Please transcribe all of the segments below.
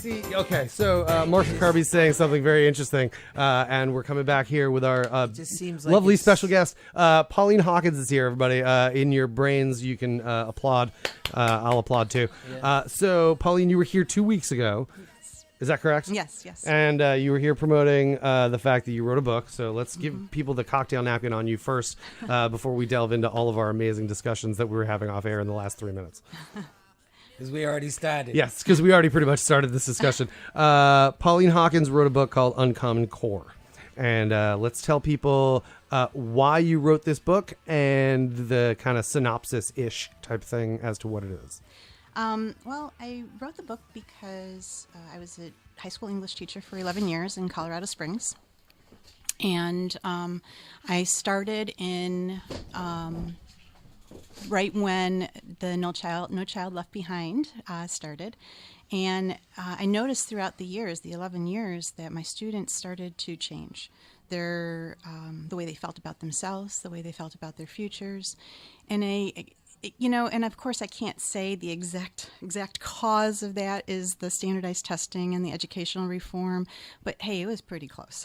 See, okay, so Mark Carby's saying something very interesting, and we're coming back here with our just seems like lovely it's- special guest. Pauline Hawkins is here, everybody. In your brains, you can applaud. I'll applaud too. Yeah. So, Pauline, you were here 2 weeks ago. Is that correct? Yes, yes. And you were here promoting the fact that you wrote a book. So let's give people the cocktail napkin on you first before we delve into all of our amazing discussions that we were having off air in the last 3 minutes. Because we already started. Yes, because we already pretty much started this discussion. Pauline Hawkins wrote a book called Uncommon Core. And let's tell people why you wrote this book and the kind of synopsis-ish type thing as to what it is. Well, I wrote the book because I was a high school English teacher for 11 years in Colorado Springs. And I started in right when the No Child Left Behind started. And I noticed throughout the years, the 11 years, that my students started to change. The way they felt about themselves, the way they felt about their futures. And and of course I can't say the exact cause of that is the standardized testing and the educational reform, but hey, it was pretty close.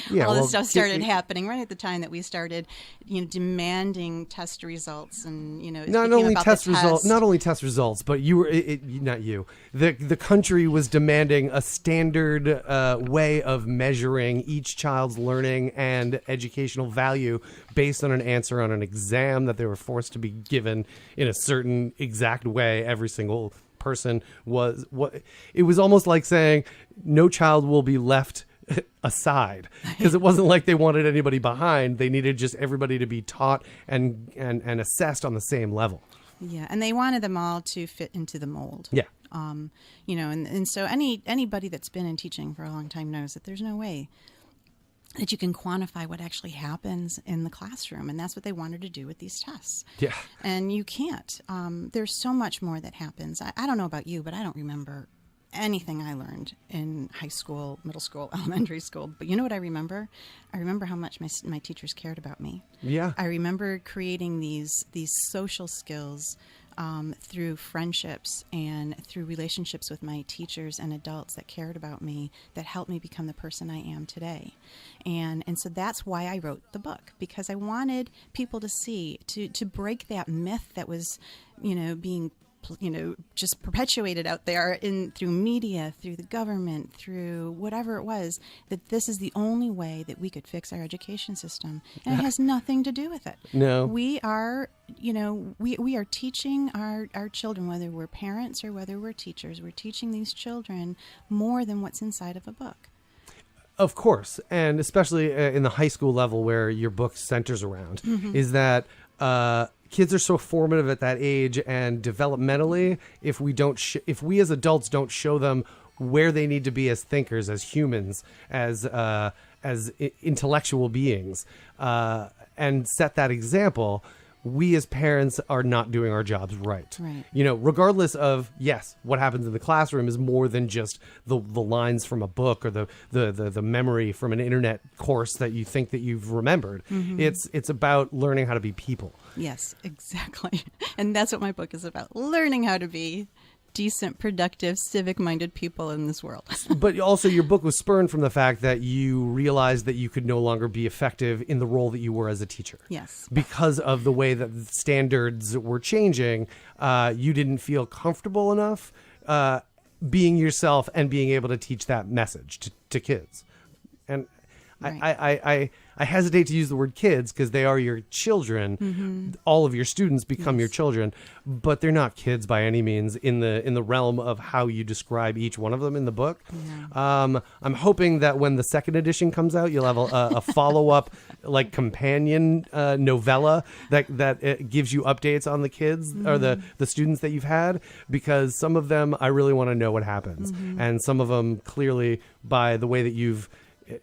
Yeah, all well, this stuff started happening right at the time that we started, demanding test results, and not only test results, but you were not you. The country was demanding a standard way of measuring each child's learning and educational value based on an answer on an exam that they were forced to be given in a certain exact way. Every single person was what it was almost like saying no child will be left aside, because it wasn't like they wanted anybody behind. They needed just everybody to be taught and assessed on the same level. Yeah, and they wanted them all to fit into the mold. Yeah. And so anybody that's been in teaching for a long time knows that there's no way that you can quantify what actually happens in the classroom, and that's what they wanted to do with these tests. Yeah. And you can't. There's so much more that happens. I don't know about you, but I don't remember anything I learned in high school, middle school, elementary school. But you know what I remember? I remember how much my teachers cared about me. Yeah. I remember creating these social skills through friendships and through relationships with my teachers and adults that cared about me, that helped me become the person I am today. And so that's why I wrote the book, because I wanted people to see, to break that myth that was, being just perpetuated out there through media, through the government, through whatever it was, that this is the only way that we could fix our education system. And it has nothing to do with it. No. We are, we are teaching our children, whether we're parents or whether we're teachers, we're teaching these children more than what's inside of a book. Of course, and especially in the high school level where your book centers around, is that kids are so formative at that age, and developmentally, if we as adults don't show them where they need to be as thinkers, as humans, as intellectual beings, and set that example, we as parents are not doing our jobs right. Right. Regardless of, yes, what happens in the classroom is more than just the lines from a book or the memory from an internet course that you think that you've remembered. It's about learning how to be people. Yes, exactly. And that's what my book is about, learning how to be decent, productive, civic-minded people in this world. But also your book was spurned from the fact that you realized that you could no longer be effective in the role that you were as a teacher. Yes. Because of the way that the standards were changing, you didn't feel comfortable enough being yourself and being able to teach that message to kids. And Right. I hesitate to use the word kids because they are your children. All of your students become your children, but they're not kids by any means in the realm of how you describe each one of them in the book. Yeah. I'm hoping that when the second edition comes out, you'll have a follow-up like companion novella that gives you updates on the kids or the students that you've had, because some of them I really want to know what happens, and some of them clearly by the way that you've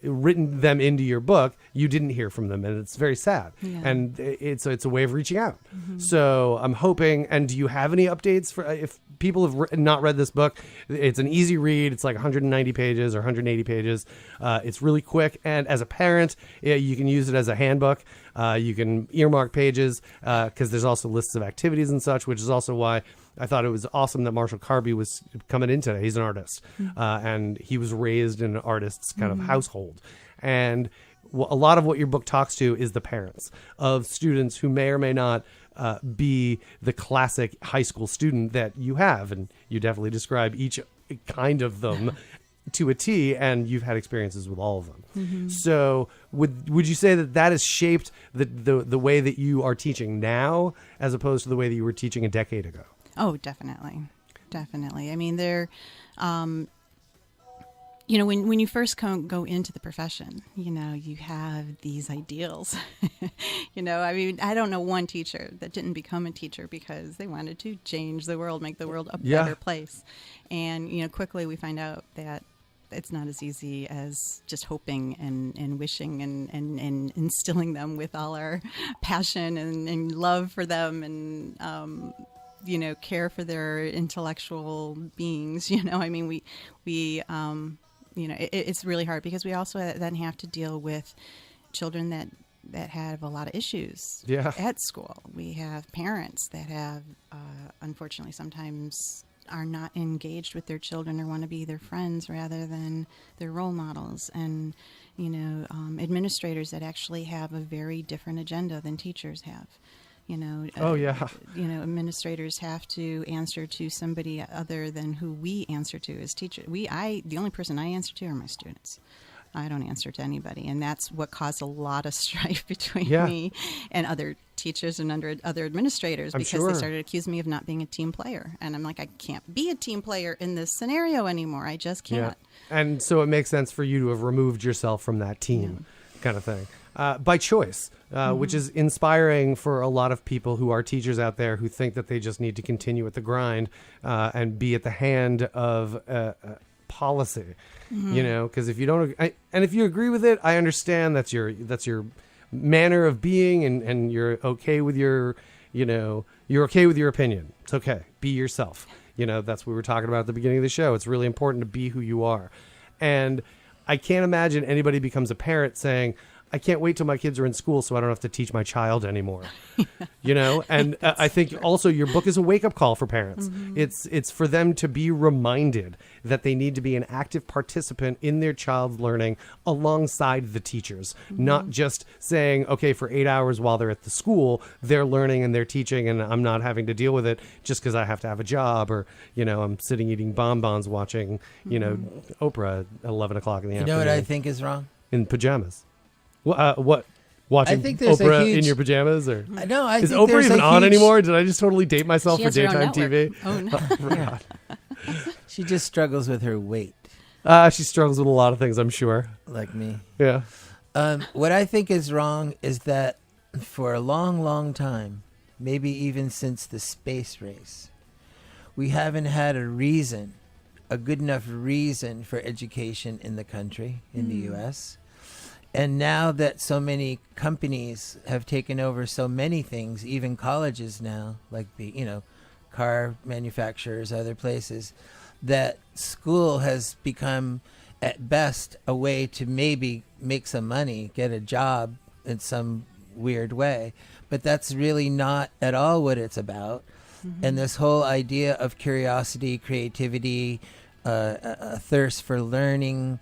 written them into your book, you didn't hear from them, and it's very sad. Yeah. And it's a way of reaching out. So I'm hoping. And do you have any updates for if people have not read this book, it's an easy read. It's like 190 pages or 180 pages. It's really quick. And as a parent, you can use it as a handbook. You can earmark pages because there's also lists of activities and such, which is also why I thought it was awesome that Marshall Carby was coming in today. He's an artist, and he was raised in an artist's kind of household. And a lot of what your book talks to is the parents of students who may or may not be the classic high school student that you have. And you definitely describe each kind of them to a T, and you've had experiences with all of them. So would you say that has shaped the way that you are teaching now as opposed to the way that you were teaching a decade ago? Oh, definitely. Definitely. I mean, they're, you know, when you first go into the profession, you know, you have these ideals. You know, I mean, I don't know one teacher that didn't become a teacher because they wanted to change the world, make the world a better place. And, you know, quickly we find out that it's not as easy as just hoping and wishing and instilling them with all our passion and love for them and, you know, care for their intellectual beings. You know, I mean, we you know, it's really hard because we also then have to deal with children that have a lot of issues at school. We have parents that have, unfortunately, sometimes are not engaged with their children or want to be their friends rather than their role models. And, you know, administrators that actually have a very different agenda than teachers have. You know, you know, administrators have to answer to somebody other than who we answer to as teachers. The only person I answer to are my students. I don't answer to anybody, and that's what caused a lot of strife between me and other teachers and other administrators because they started accusing me of not being a team player, and I'm like, I can't be a team player in this scenario anymore. I just can't. Yeah. And so it makes sense for you to have removed yourself from that team kind of thing. By choice, which is inspiring for a lot of people who are teachers out there who think that they just need to continue at the grind and be at the hand of policy, you know, because if you don't, and if you agree with it, I understand that's your manner of being and you're okay with your, you know, you're okay with your opinion. It's okay. Be yourself. You know, that's what we were talking about at the beginning of the show. It's really important to be who you are. And I can't imagine anybody becomes a parent saying, I can't wait till my kids are in school so I don't have to teach my child anymore. You know, and I think also your book is a wake-up call for parents. It's for them to be reminded that they need to be an active participant in their child's learning alongside the teachers, not just saying, okay, for 8 hours while they're at the school, they're learning and they're teaching and I'm not having to deal with it just because I have to have a job or, you know, I'm sitting eating bonbons watching, you know, Oprah at 11 o'clock in the afternoon. You know what I think is wrong? In pajamas. What? Watching I think there's Oprah a huge, in your pajamas, or no? I is think Oprah there's even a on huge, anymore? Did I just totally date myself She for has her own daytime network. TV? Oh, no. Oh, God. She just struggles with her weight, She struggles with a lot of things, I'm sure. like me. Yeah. What I think is wrong is that for a long, long time, maybe even since the space race, we haven't had a good enough reason for education in the country, in the U.S. And now that so many companies have taken over so many things, even colleges now, like car manufacturers, other places, that school has become at best a way to maybe make some money, get a job in some weird way. But that's really not at all what it's about. And this whole idea of curiosity, creativity, a thirst for learning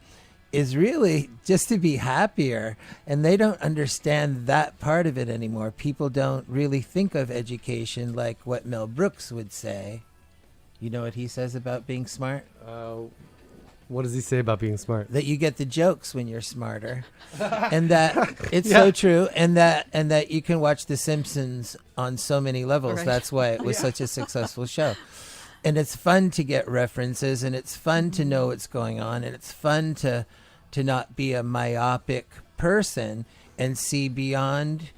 is really just to be happier. And they don't understand that part of it anymore. People don't really think of education like what Mel Brooks would say. You know what he says about being smart? What does he say about being smart? That you get the jokes when you're smarter. And that it's so true. And that you can watch The Simpsons on so many levels. Right. That's why it was such a successful show. And it's fun to get references, and it's fun to know what's going on, and it's fun to not be a myopic person and see beyond,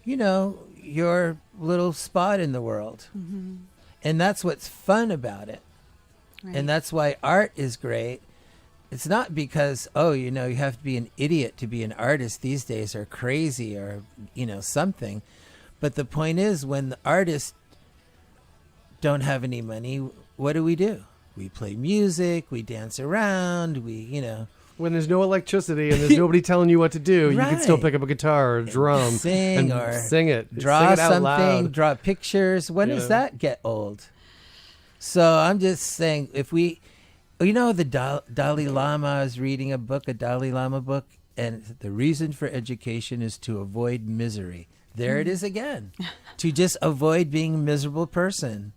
you know, your little spot in the world. And that's what's fun about it. Right. And that's why art is great. It's not because, you have to be an idiot to be an artist these days, or crazy, or, something. But the point is, when the artists don't have any money, what do? We play music, we dance around, When there's no electricity and there's nobody telling you what to do, you can still Right. pick up a guitar or a drum sing and or sing it. draw sing it out something, loud. draw pictures. When Yeah. does that get old? So I'm just saying, if we, the Dalai Lama is reading a Dalai Lama book, and the reason for education is to avoid misery. There it is again, to just avoid being a miserable person.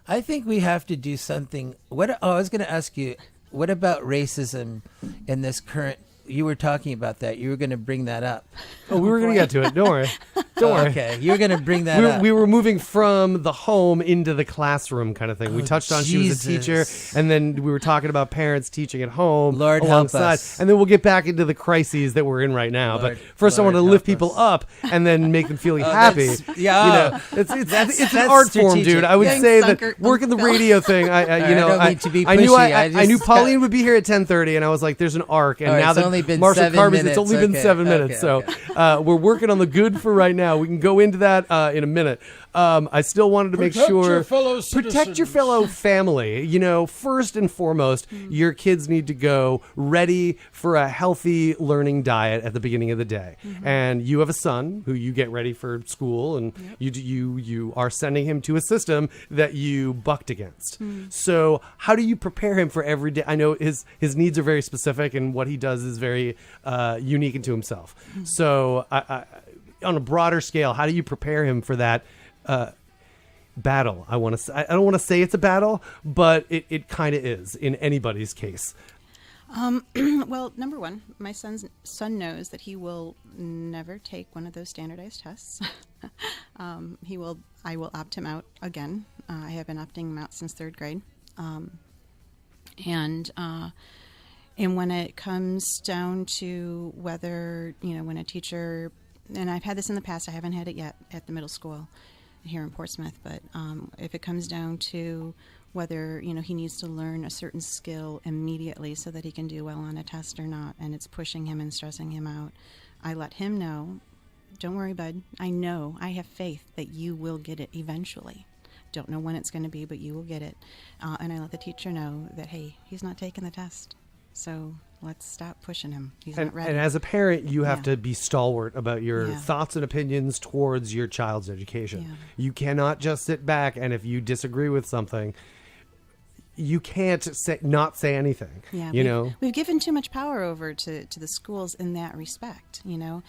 I think we have to do something. I was going to ask you, what about racism in this current? You were talking about that. You were going to bring that up. Oh, we were going to get to it. Don't worry. Don't worry. Okay, you were going to bring that up. We were moving from the home into the classroom kind of thing. We Oh, touched on she was a teacher, Jesus. and then we were talking about parents teaching at home. Lord help alongside, us. and then we'll get back into the crises that we're in right now. Lord- but first, I want to Lord lift help people us. up and then make them feel happy. yeah. It's That's an art form, strategic. dude. I would Thanks, say Uncle that working the Phil. radio thing. I don't mean to be I knew pushy. I knew just- Pauline would be here at 10:30, and I was like, "There's an arc." And All right, now it's that only been Marshall 7 Carby's, it's minutes. only been Okay, 7 minutes. okay, So we're working on the good for right now. We can go into that in a minute. I still wanted to make Protect sure your fellow protect your citizens. fellow family. First and foremost, your kids need to go ready for a healthy learning diet at the beginning of the day. And you have a son who you get ready for school, and you are sending him to a system that you bucked against. So how do you prepare him for every day? I know his needs are very specific, and what he does is very unique into himself. So on a broader scale, how do you prepare him for that battle? I don't want to say it's a battle, but it kind of is in anybody's case. Well, number one, my son knows that he will never take one of those standardized tests. I will opt him out again. I have been opting him out since third grade. And when it comes down to whether, when a teacher, and I've had this in the past, I haven't had it yet at the middle school here in Portsmouth, but if it comes down to whether, he needs to learn a certain skill immediately so that he can do well on a test or not, and it's pushing him and stressing him out, I let him know, don't worry, bud. I have faith that you will get it eventually. Don't know when it's going to be, but you will get it. And I let the teacher know that, hey, he's not taking the test. So let's stop pushing him. He's not ready. And as a parent, you have Yeah. to be stalwart about your Yeah. thoughts and opinions towards your child's education. Yeah. You cannot just sit back, and if you disagree with something, you can't not say anything. Yeah, you we've given too much power over to the schools in that respect, and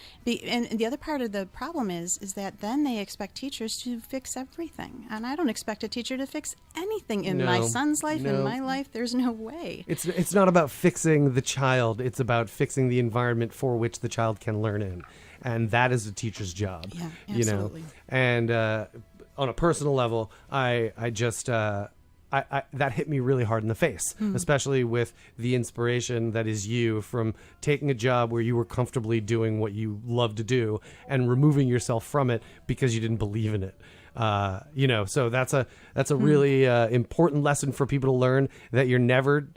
the other part of the problem is that then they expect teachers to fix everything, and I don't expect a teacher to fix anything in my No, son's life, no. in my life. There's no way. It's not about fixing the child. It's about fixing the environment for which the child can learn in, and that is a teacher's job. Yeah, absolutely. And on a personal level, I just. That hit me really hard in the face, especially with the inspiration that is you from taking a job where you were comfortably doing what you love to do and removing yourself from it because you didn't believe in it. So that's a really important lesson for people to learn, that you're never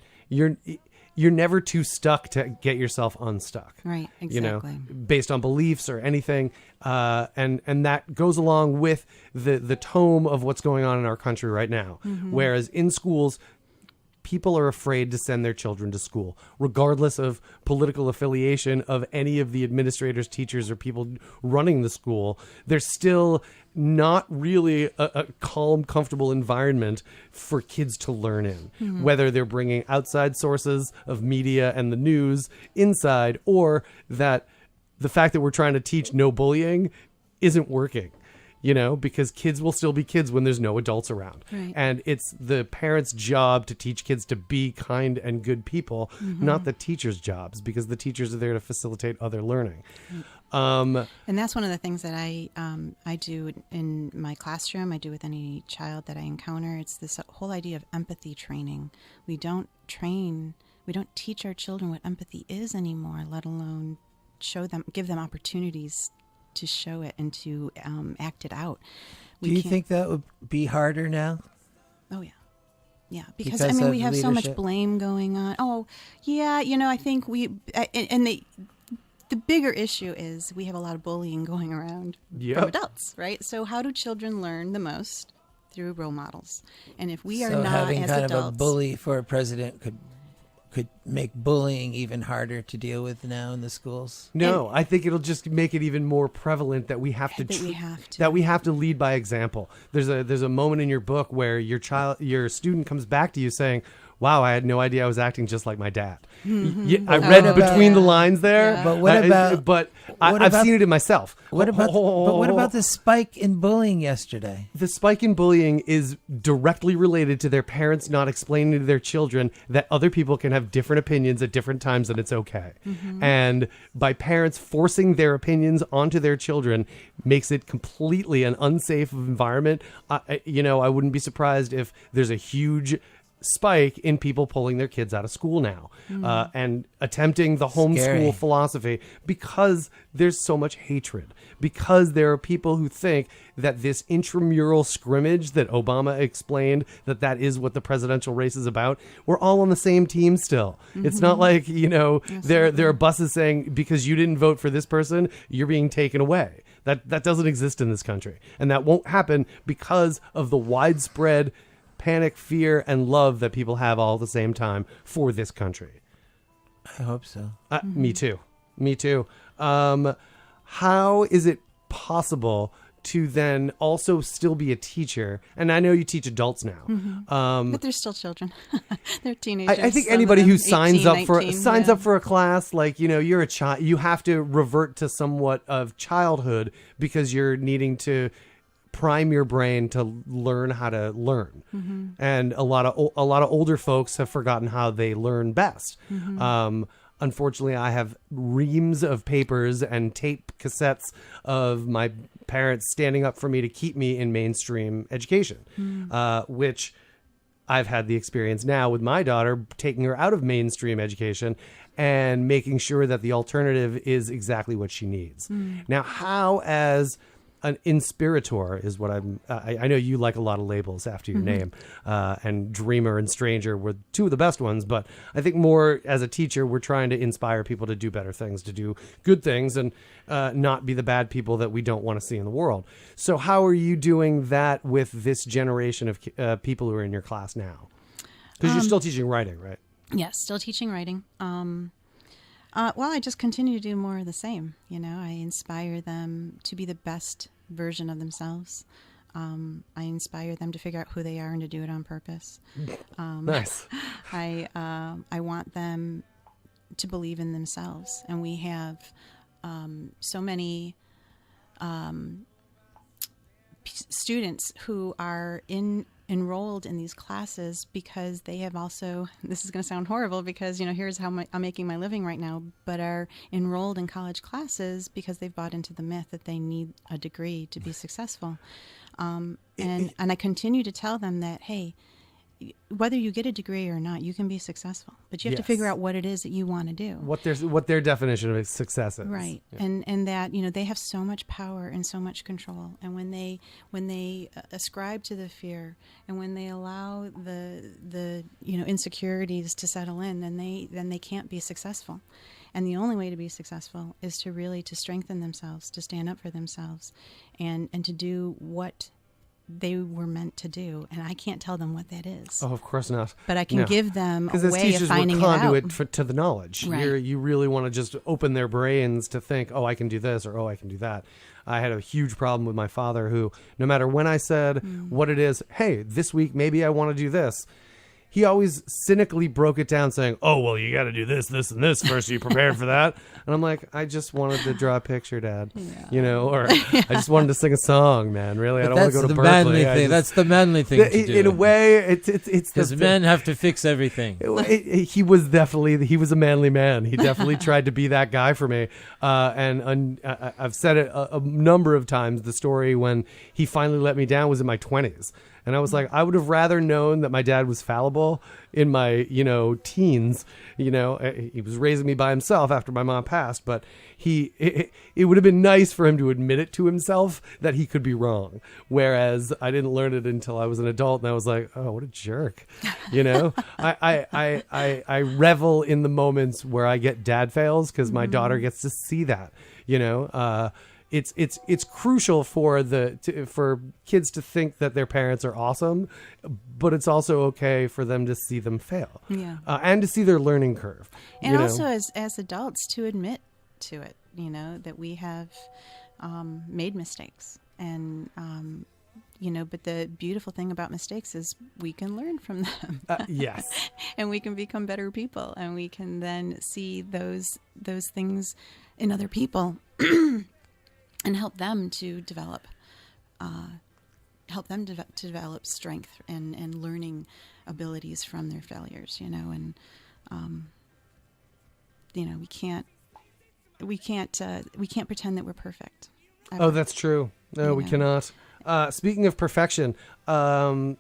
too stuck to get yourself unstuck. Right, exactly. Based on beliefs or anything. And that goes along with the tone of what's going on in our country right now. Whereas in schools, people are afraid to send their children to school, regardless of political affiliation of any of the administrators, teachers, or people running the school. There's still not really a calm, comfortable environment for kids to learn in, whether they're bringing outside sources of media and the news inside, or that the fact that we're trying to teach no bullying isn't working. Because kids will still be kids when there's no adults around. Right. And it's the parents' job to teach kids to be kind and good people, not the teachers' jobs, because the teachers are there to facilitate other learning. And that's one of the things that I do in my classroom. I do with any child that I encounter. It's this whole idea of empathy training. We don't teach our children what empathy is anymore, let alone give them opportunities to show it and to act it out. Do you think that would be harder now? Oh, yeah. Yeah, because Because of we have so much leadership? blame going on. Oh, yeah, I think the bigger issue is we have a lot of bullying going around Yep. from adults, right? So how do children learn the most? through role models. And if we are So not, having as kind adults, of a bully for a president could make bullying even harder to deal with now in the schools. No, I think it'll just make it even more prevalent that we have to that we have to lead by example. There's a moment in your book where your student comes back to you saying, "Wow, I had no idea I was acting just like my dad." I read between the lines there, Yeah. But what about? I've seen it in myself. But what about the spike in bullying yesterday? The spike in bullying is directly related to their parents not explaining to their children that other people can have different opinions at different times and it's okay. And by parents forcing their opinions onto their children makes it completely an unsafe environment. I wouldn't be surprised if there's a huge spike in people pulling their kids out of school now and attempting the homeschool philosophy because there's so much hatred, because there are people who think that this intramural scrimmage that Obama explained that is what the presidential race is about. We're all on the same team still. It's not like, there are buses saying because you didn't vote for this person, you're being taken away. That doesn't exist in this country. And that won't happen because of the widespread panic, fear, and love that people have all at the same time for this country. I hope so. Me too. How is it possible to then also still be a teacher? And I know you teach adults now. but they're still children. They're teenagers. I think some anybody of who them, signs 18, up 19, up for a class, like, you're a child, you have to revert to somewhat of childhood because you're needing to prime your brain to learn how to learn. And a lot of older folks have forgotten how they learn best. Unfortunately, I have reams of papers and tape cassettes of my parents standing up for me to keep me in mainstream education, which I've had the experience now with my daughter, taking her out of mainstream education and making sure that the alternative is exactly what she needs. Now, how, as an inspirator, is what I know you like a lot of labels after your name, and dreamer and stranger were two of the best ones, but I think more as a teacher, we're trying to inspire people to do better things, to do good things, and not be the bad people that we don't want to see in the world. So how are you doing that with this generation of people who are in your class now? Because you're still teaching writing, right? Yes, still teaching writing. Well, I just continue to do more of the same. I inspire them to be the best version of themselves. I inspire them to figure out who they are and to do it on purpose. Nice. I want them to believe in themselves. And we have so many students who are enrolled in these classes because they have also, this is going to sound horrible because, here's how I'm making my living right now, but are enrolled in college classes because they've bought into the myth that they need a degree to be successful. And I continue to tell them that, hey, whether you get a degree or not, you can be successful, but you have to figure out what it is that you want to do. What their definition of success is. Right. Yeah. And that, they have so much power and so much control. And when they ascribe to the fear and when they allow the insecurities to settle in, then they can't be successful. And the only way to be successful is to strengthen themselves, to stand up for themselves, and to do what they were meant to do, and I can't tell them what that is. Oh, of course not. But I can give them a as way teachers, of finding we're it conduit out. to the knowledge. Right. You really want to just open their brains to think, oh, I can do this, or oh, I can do that. I had a huge problem with my father who, no matter when I said what it is, hey, this week maybe I want to do this, he always cynically broke it down saying, oh, well, you got to do this, this, and this first. Are you prepared for that? And I'm like, I just wanted to draw a picture, Dad. Or I just wanted to sing a song, man. Really, I don't want to go to Berkeley. That's the manly thing to do. In a way, it's because men have to fix everything. He was a manly man. He definitely tried to be that guy for me. And I've said it a number of times. The story when he finally let me down was in my 20s. And I was like, I would have rather known that my dad was fallible in my, teens. He was raising me by himself after my mom passed, but it would have been nice for him to admit it to himself that he could be wrong. Whereas I didn't learn it until I was an adult, and I was like, oh, what a jerk. I revel in the moments where I get dad fails because my daughter gets to see that. it's crucial for for kids to think that their parents are awesome, but it's also okay for them to see them fail, and to see their learning curve, and you know? also as adults to admit to it, that we have made mistakes, and but the beautiful thing about mistakes is we can learn from them. Yes. And we can become better people, and we can then see those things in other people and help them to develop strength and learning abilities from their failures, and we can't pretend that we're perfect. Ever. Oh, that's true. No, we cannot. Speaking of perfection, when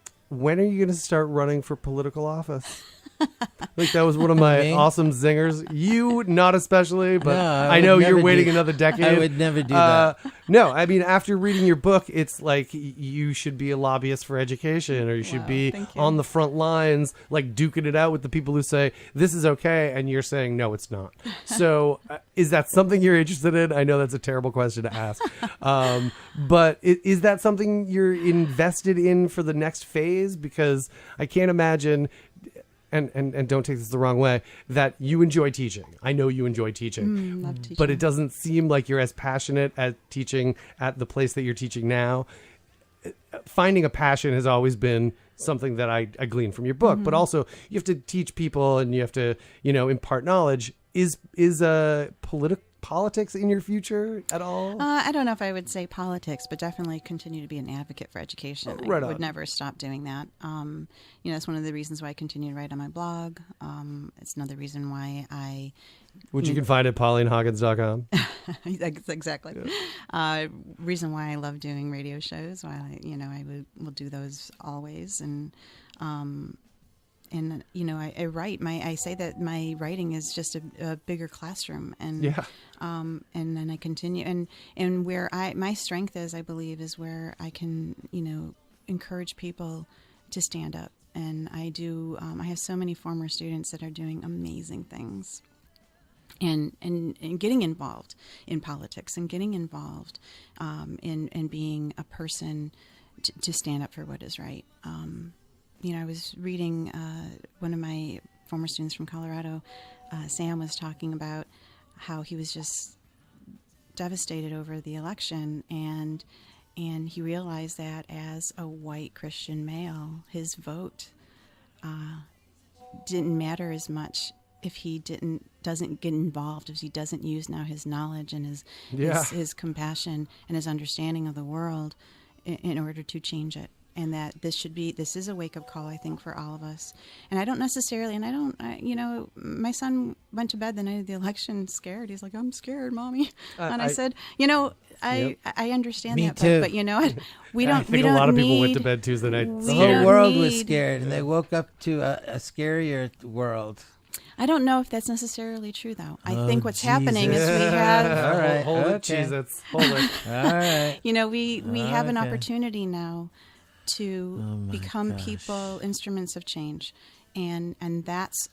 are you going to start running for political office? Like, that was one of my awesome zingers. You, not especially, but No, I know you're waiting another decade. I would never do that. No, I mean, after reading your book, it's like you should be a lobbyist for education, or you should be thank you. on the front lines, like duking it out with the people who say, this is okay, and you're saying, no, it's not. So is that something you're interested in? I know that's a terrible question to ask. But is that something you're invested in for the next phase? Because I can't imagine... And don't take this the wrong way, that you enjoy teaching. I know you enjoy teaching. Love teaching. But it doesn't seem like you're as passionate at teaching at the place that you're teaching now. Finding a passion has always been something that I glean from your book. But also, you have to teach people, and you have to, impart knowledge. Is politics in your future at all? I don't know if I would say politics, but definitely continue to be an advocate for education. Right I would on. never stop doing that. That's one of the reasons why I continue to write on my blog. It's another reason why I... Which you can find at PaulineHawkins.com. Exactly. Reason why I love doing radio shows. Why I will do those always, and I write. I say that my writing is just a bigger classroom, and and then I continue, and where my strength is, I believe, is where I can encourage people to stand up, and I do. I have so many former students that are doing amazing things. And getting involved in politics, and getting involved in being a person to stand up for what is right. I was reading one of my former students from Colorado, Sam, was talking about how he was just devastated over the election, and he realized that as a white Christian male, his vote didn't matter as much if he doesn't get involved, if he doesn't use now his knowledge and his compassion and his understanding of the world in order to change it. And that this is a wake-up call, I think, for all of us. And I don't necessarily, my son went to bed the night of the election scared. He's like, I'm scared, Mommy. And I said, I understand Me that, too. but we don't. I think a lot of people went to bed Tuesday night. The We whole don't world was need- scared, and they woke up to a scarier world. I don't know if that's necessarily true, though. I think what's Jesus. happening is we have, All right, Hold it, okay. Cheez-Its. Hold it. All right. we have an Okay. opportunity now to my become gosh. people, instruments of change, and that's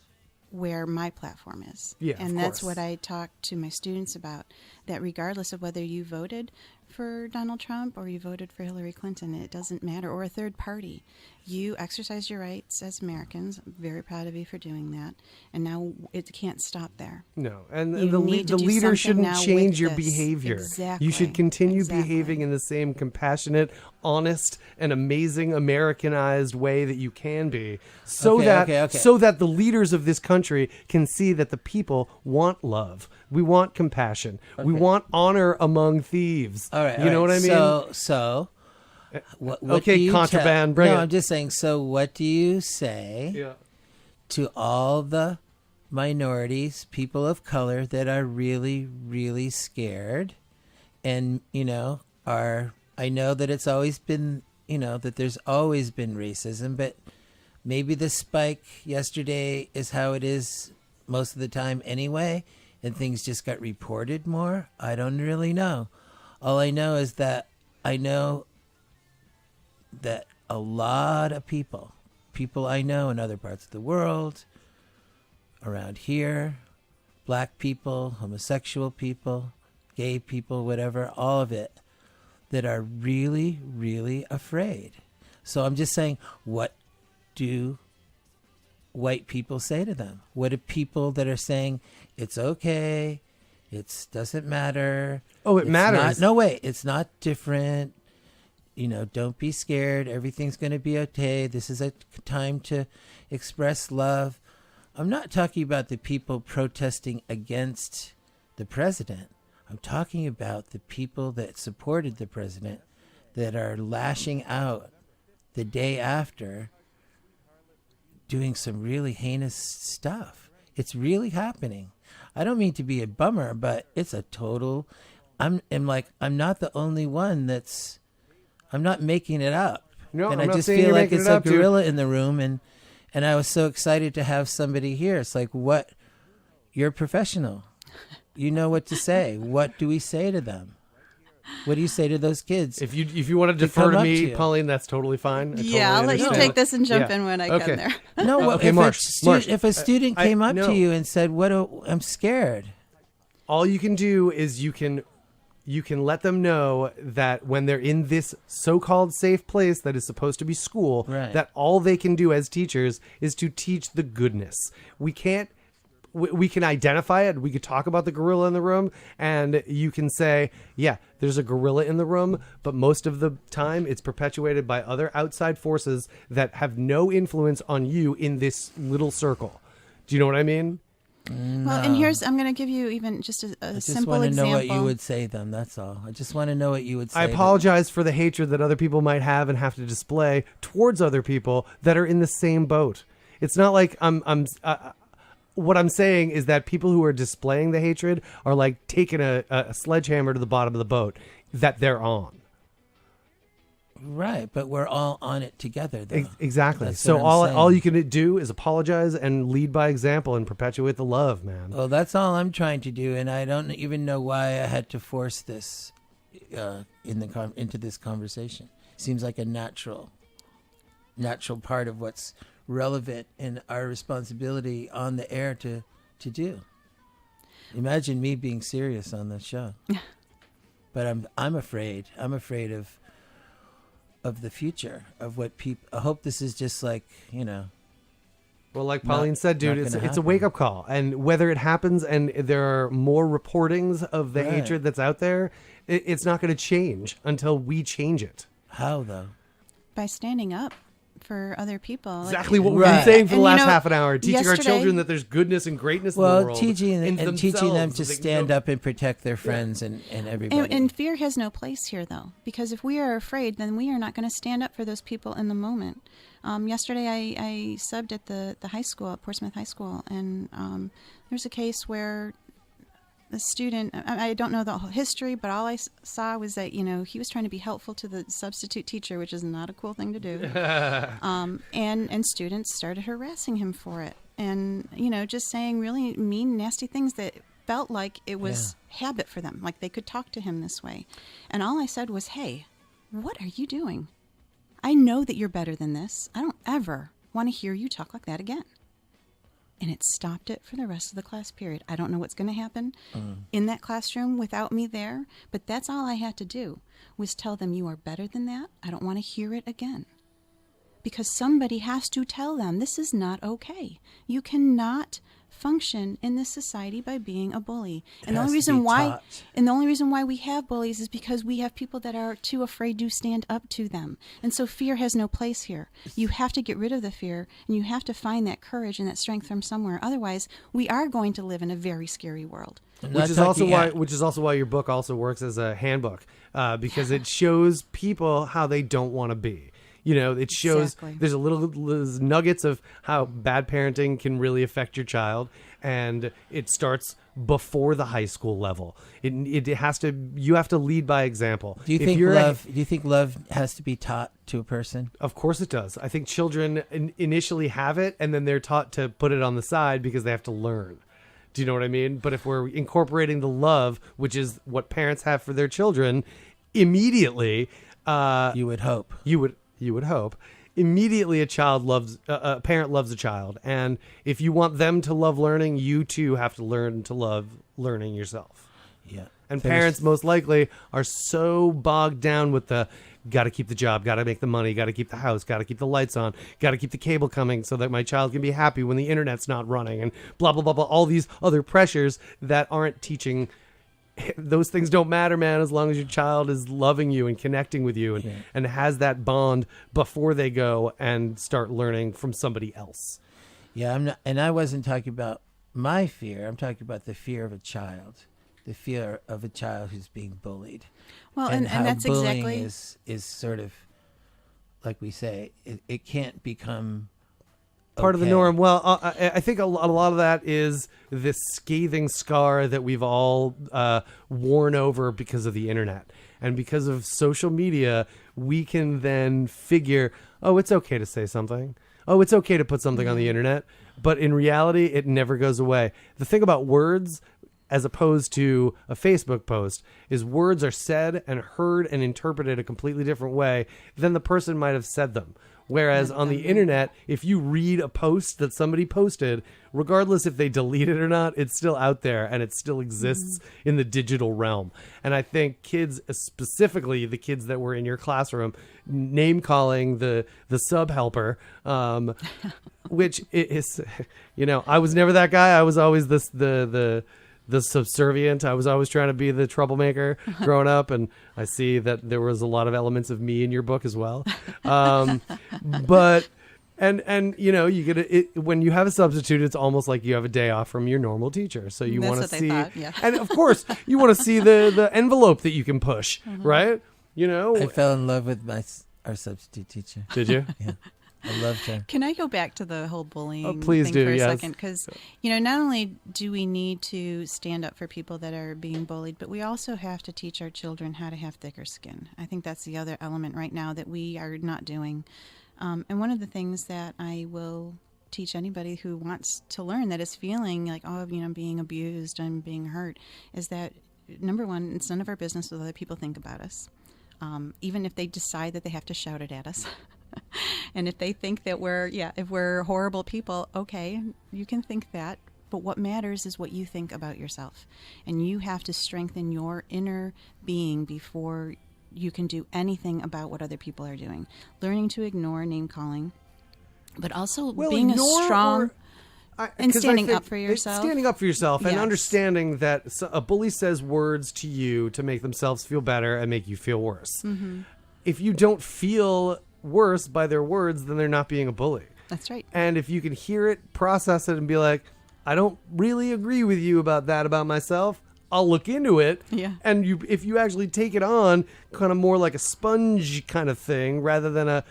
where my platform is. Yeah, of and that's course. what I talk to my students about, that regardless of whether you voted for Donald Trump or you voted for Hillary Clinton, it doesn't matter, or a third party. You exercise your rights as Americans. I'm very proud of you for doing that. And now it can't stop there. No, and You the need to do leader something shouldn't now change with your this. behavior. Exactly. You should continue Exactly. behaving in the same compassionate, honest, and amazing Americanized way that you can be, so Okay. so that the leaders of this country can see that the people want love. We want compassion. We want honor among thieves. All right. You know what I mean? So what okay, do you contraband, bring no, it. I'm just saying, so what do you say Yeah. to all the minorities, people of color that are really, really scared, and I know that it's always been, that there's always been racism, but maybe the spike yesterday is how it is most of the time anyway, and things just got reported more. I don't really know. All I know is that I know that a lot of people I know in other parts of the world, around here, black people, homosexual people, gay people, whatever, all of it, that are really, really afraid. So I'm just saying, what do white people say to them? What do people that are saying it's okay, it doesn't matter? Oh, it it's matters. No, wait, it's not different. You know, don't be scared. Everything's going to be okay. This is a time to express love. I'm not talking about the people protesting against the president. I'm talking about the people that supported the president that are lashing out the day after, doing some really heinous stuff. It's really happening. I don't mean to be a bummer, but it's a total. I'm not the only one that's. I'm not making it up. No, and I'm I not just saying feel you're like making it's it a up, dude. gorilla in the room, and I was so excited to have somebody here. It's like, what? You're a professional. You know what to say. What do we say to them? What do you say to those kids? If you want to They defer come to up me, to you. Pauline, that's totally fine. I Yeah, totally I'll let you understand. take this and jump Yeah. in when I Okay. get there. No, well, Okay, if, Marsh, Marsh, if a student I- came up no. to you and said, I'm scared. All you can do is you can let them know that when they're in this so-called safe place that is supposed to be school, Right. that all they can do as teachers is to teach the goodness. We can identify it. We could talk about the gorilla in the room, and you can say, yeah, there's a gorilla in the room, but most of the time it's perpetuated by other outside forces that have no influence on you in this little circle. Do you know what I mean? Well, and I'm going to give you even just a I just simple want to example. know what you would say them. That's all. I just want to know what you would say. I to them. apologize for the hatred that other people might have and have to display towards other people that are in the same boat. It's not like what I'm saying is that people who are displaying the hatred are like taking a sledgehammer to the bottom of the boat that they're on. Right, but we're all on it together, though. Exactly. That's So what I'm all saying. you can do is apologize and lead by example and perpetuate the love, man. Well, that's all I'm trying to do, and I don't even know why I had to force this into this conversation. Seems like a natural part of what's relevant and our responsibility on the air to do. Imagine me being serious on the show, but I'm afraid. I'm afraid of the future of what people. I hope this is just like, Well, like Pauline said, dude, not it's gonna a happen. wake up call, and whether it happens and there are more reportings of the Right. hatred that's out there, it's not going to change until we change it. How though? By standing up for other people. Exactly what we've Right. been saying for the And, last you know, half an hour, teaching our yesterday- children that there's goodness and greatness in the Well, world. teaching in and teaching them themselves, to so they can stand go- up and protect their friends and everybody. And fear has no place here, though, because if we are afraid, then we are not going to stand up for those people in the moment. Yesterday, I subbed at the high school, at Portsmouth High School, and there's a case where the student, I don't know the whole history, but all I saw was that, he was trying to be helpful to the substitute teacher, which is not a cool thing to do. And students started harassing him for it. And, just saying really mean, nasty things that felt like it was habit for them, like they could talk to him this way. And all I said was, hey, what are you doing? I know that you're better than this. I don't ever want to hear you talk like that again. And it stopped it for the rest of the class period. I don't know what's going to happen in that classroom without me there, but that's all I had to do was tell them, you are better than that. I don't want to hear it again. Because somebody has to tell them this is not okay. You cannot function in this society by being a bully. And the has only to reason be why taught. and the only reason why we have bullies is because we have people that are too afraid to stand up to them. And so fear has no place here. You have to get rid of the fear, and you have to find that courage and that strength from somewhere. Otherwise, we are going to live in a very scary world. I'm Which not is also talking- why your book also works as a handbook, because it shows people how they don't want to be. It shows Exactly. there's there's nuggets of how bad parenting can really affect your child, and it starts before the high school level. You have to lead by example. Do you If think you're love? Do you think love has to be taught to a person? Of course it does. I think children initially have it, and then they're taught to put it on the side because they have to learn. Do you know what I mean? But if we're incorporating the love, which is what parents have for their children, immediately, You would hope. you would hope, immediately a parent loves a child. And if you want them to love learning, you too have to learn to love learning yourself. Yeah. And Finish. parents most likely are so bogged down with the got to keep the job, got to make the money, got to keep the house, got to keep the lights on, got to keep the cable coming so that my child can be happy when the internet's not running, and blah, blah, blah, blah. All these other pressures that aren't teaching. Those things don't matter, man, as long as your child is loving you and connecting with you and has that bond before they go and start learning from somebody else. Yeah, I'm not, and I wasn't talking about my fear. I'm talking about the fear of a child, the fear of a child who's being bullied. Well, and how that's bullying exactly is sort of, like we say, it can't become part of the okay. norm. Well, I think a lot of that is this scathing scar that we've all worn over because of the internet. And because of social media, we can then figure, oh, it's okay to say something. Oh, it's okay to put something on the internet. But in reality, it never goes away. The thing about words, as opposed to a Facebook post, is words are said and heard and interpreted a completely different way than the person might have said them. Whereas on the internet, if you read a post that somebody posted, regardless if they delete it or not, it's still out there and it still exists in the digital realm. And I think kids, specifically the kids that were in your classroom, name calling the sub helper, which is, I was never that guy. I was always the subservient. I was always trying to be the troublemaker growing up, and I see that there was a lot of elements of me in your book as well. But you get it when you have a substitute, it's almost like you have a day off from your normal teacher. So you want to see, and of course you want to see the envelope that you can push, right? I fell in love with our substitute teacher. Did you? Yeah. I loved her. Can I go back to the whole bullying please thing do, for a yes. second? Because, not only do we need to stand up for people that are being bullied, but we also have to teach our children how to have thicker skin. I think that's the other element right now that we are not doing. And one of the things that I will teach anybody who wants to learn that is feeling like, I'm being abused, I'm being hurt, is that, number one, it's none of our business what other people think about us. Even if they decide that they have to shout it at us. And if they think that if we're horrible people, okay, you can think that. But what matters is what you think about yourself. And you have to strengthen your inner being before you can do anything about what other people are doing. Learning to ignore name calling, but also being a strong... And standing up for yourself. Standing up for yourself and Yes. understanding that a bully says words to you to make themselves feel better and make you feel worse. Mm-hmm. If you don't feel worse by their words, then they're not being a bully. That's right. And if you can hear it, process it, and be like, I don't really agree with you about that about myself, I'll look into it. Yeah. And if you actually take it on kind of more like a sponge kind of thing rather than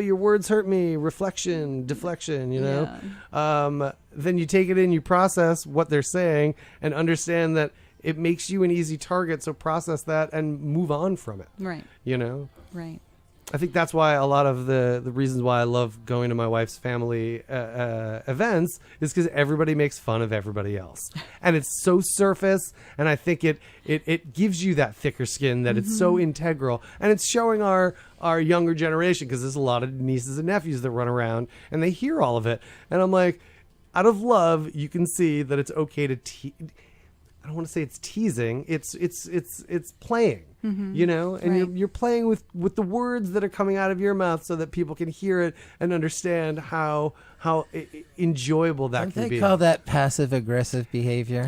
your words hurt me, reflection, deflection, then you take it in, you process what they're saying and understand that it makes you an easy target. So process that and move on from it. Right. Right. I think that's why a lot of the reasons why I love going to my wife's family events is because everybody makes fun of everybody else. And it's so surface, and I think it gives you that thicker skin that it's so integral. And it's showing our younger generation, because there's a lot of nieces and nephews that run around, and they hear all of it. And I'm like, out of love, you can see that it's okay to I don't want to say it's teasing. It's playing, and Right. you're playing with the words that are coming out of your mouth so that people can hear it and understand how enjoyable that Don't can they be. call that passive-aggressive behavior?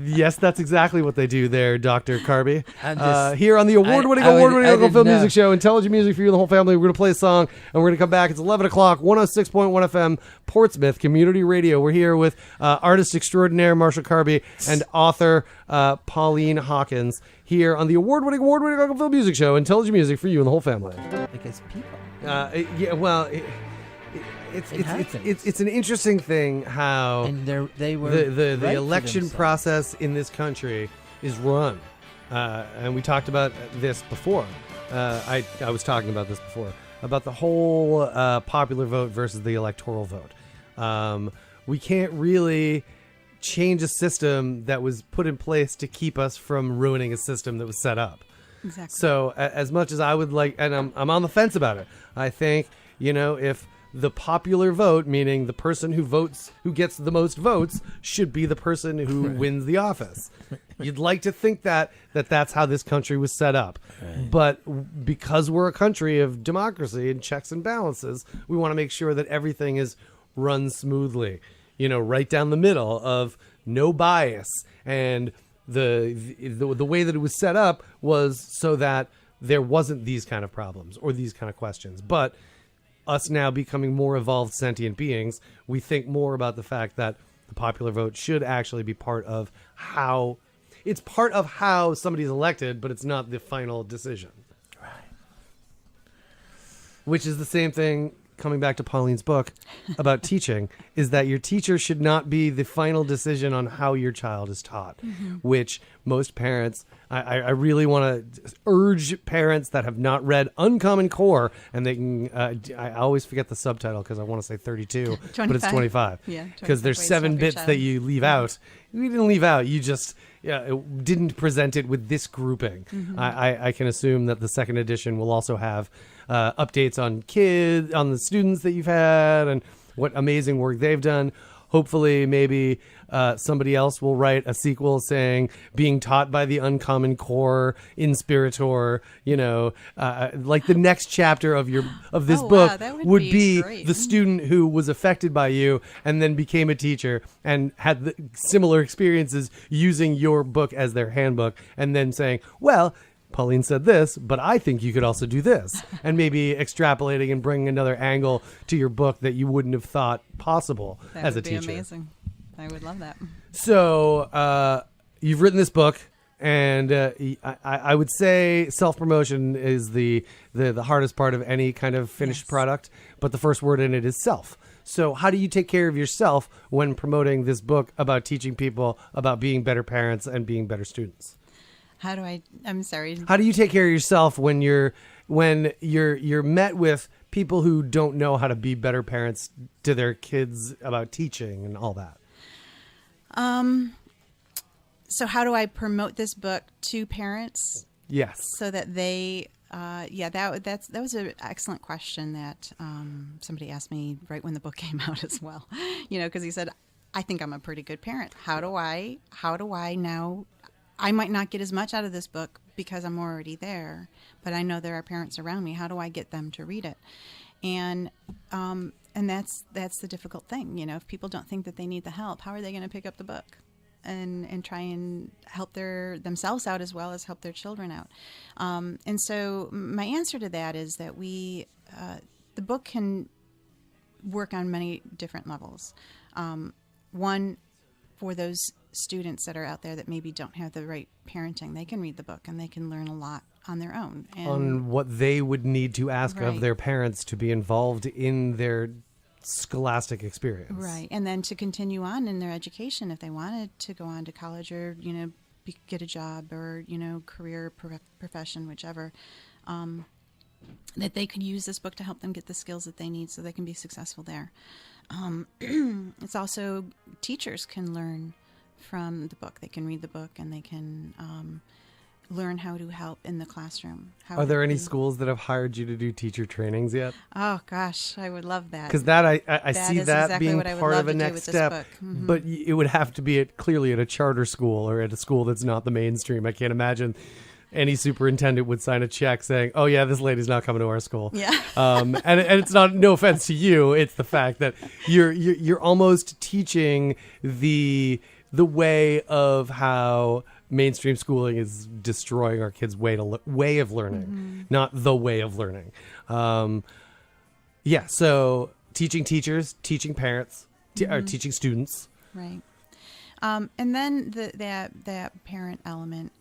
Yes, that's exactly what they do there, Dr. Carby. I'm just- Here on the award-winning I Uncle didn't Phil know. Music Show, intelligent music for you and the whole family. We're going to play a song, and we're going to come back. It's 11 o'clock, 106.1 FM, Portsmouth Community Radio. We're here with artist extraordinaire Marshall Carby and author Pauline Hawkins here on the award-winning Uncle Phil Music Show, intelligent music for you and the whole family. Because people. It's an interesting thing how And they were the right for election themselves. process in this country is run, and we talked about this before. I was talking about this before about the whole popular vote versus the electoral vote. We can't really change a system that was put in place to keep us from ruining a system that was set up. Exactly. So as much as I would like, and I'm on the fence about it, I think, if the popular vote, meaning the person who gets the most votes, should be the person who wins the office. You'd like to think that's how this country was set up. But because we're a country of democracy and checks and balances, we want to make sure that everything is run smoothly, right down the middle of no bias. And the way that it was set up was so that there wasn't these kind of problems or these kind of questions. But us now becoming more evolved sentient beings, we think more about the fact that the popular vote should actually be part of how somebody's elected, but it's not the final decision. Right. Which is the same thing, coming back to Pauline's book about teaching, is that your teacher should not be the final decision on how your child is taught, which most parents, I really want to urge parents that have not read Uncommon Core, and they can, I always forget the subtitle because I want to say 32, but it's 25. Yeah, because there's 7 bits that you leave out. You didn't leave out, you just didn't present it with this grouping. I can assume that the second edition will also have updates on the students that you've had and what amazing work they've done. Hopefully, maybe somebody else will write a sequel saying being taught by the Uncommon Core Inspirator. Like the next chapter of this book that would be great. the student who was affected by you and then became a teacher and had similar experiences using your book as their handbook, and then saying, well, Pauline said this, but I think you could also do this, and maybe extrapolating and bringing another angle to your book that you wouldn't have thought possible as a teacher. That would be amazing. I would love that. So you've written this book, and I would say self-promotion is the hardest part of any kind of finished product, but the first word in it is self. So how do you take care of yourself when promoting this book about teaching people about being better parents and being better students? I'm sorry. How do you take care of yourself when you're met with people who don't know how to be better parents to their kids about teaching and all that? So how do I promote this book to parents? Yes. So that they, that was an excellent question that somebody asked me right when the book came out as well. Because he said, I think I'm a pretty good parent. How do I now? I might not get as much out of this book because I'm already there, but I know there are parents around me. How do I get them to read it? And that's the difficult thing. If people don't think that they need the help, how are they going to pick up the book and try and help themselves out as well as help their children out? And so my answer to that is that the book can work on many different levels. One, for those students that are out there that maybe don't have the right parenting, they can read the book and they can learn a lot on their own. And on what they would need to ask of their parents to be involved in their scholastic experience. Right. And then to continue on in their education if they wanted to go on to college or, get a job or, career, profession, whichever, that they could use this book to help them get the skills that they need so they can be successful there. It's also teachers can learn from the book. They can read the book and they can learn how to help in the classroom. Are there any schools that have hired you to do teacher trainings yet? Oh gosh, I would love that. Because I see that exactly being what I would part love of a to do next with this step. book. Mm-hmm. But it would have to be clearly at a charter school or at a school that's not the mainstream. I can't imagine any superintendent would sign a check saying, "Oh yeah, this lady's not coming to our school." Yeah. And it's not, no offense to you, it's the fact that you're almost teaching the way of how mainstream schooling is destroying our kids' way of learning, not the way of learning. So teaching teachers, teaching parents, or teaching students. Right. And then that parent element.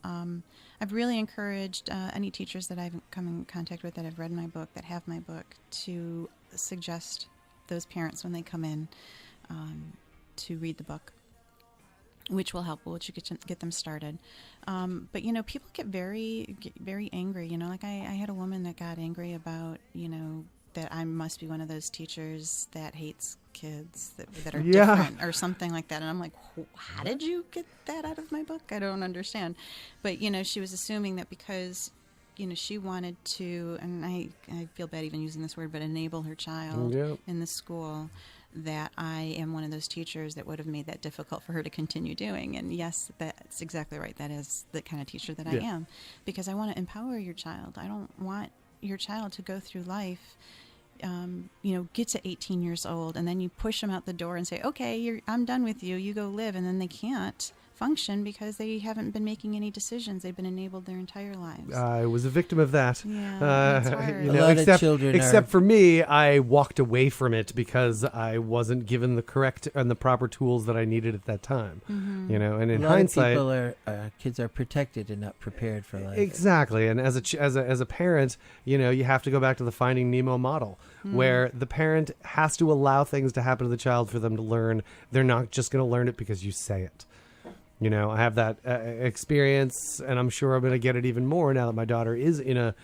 I've really encouraged any teachers that I've come in contact with that have read my book, that have my book, to suggest those parents when they come in to read the book, which will help, which get them started. But people get very angry. Like I had a woman that got angry about that I must be one of those teachers that hates kids that are different or something like that. And I'm like, how did you get that out of my book? I don't understand. But she was assuming that because she wanted to, and I feel bad even using this word, but enable her child in the school, that I am one of those teachers that would have made that difficult for her to continue doing. And yes, that's exactly right. That is the kind of teacher that I am, because I want to empower your child. I don't want your child to go through life, get to 18 years old and then you push them out the door and say, okay, I'm done with you. You go live. And then they can't function because they haven't been making any decisions. They've been enabled their entire lives. I was a victim of that. Yeah, that's hard. A lot of children except for me, I walked away from it because I wasn't given the correct and the proper tools that I needed at that time. Mm-hmm. And in a lot hindsight, of people kids are protected and not prepared for life. Exactly. And as a parent, you have to go back to the Finding Nemo model, where the parent has to allow things to happen to the child for them to learn. They're not just going to learn it because you say it. I have that experience, and I'm sure I'm going to get it even more now that my daughter is in a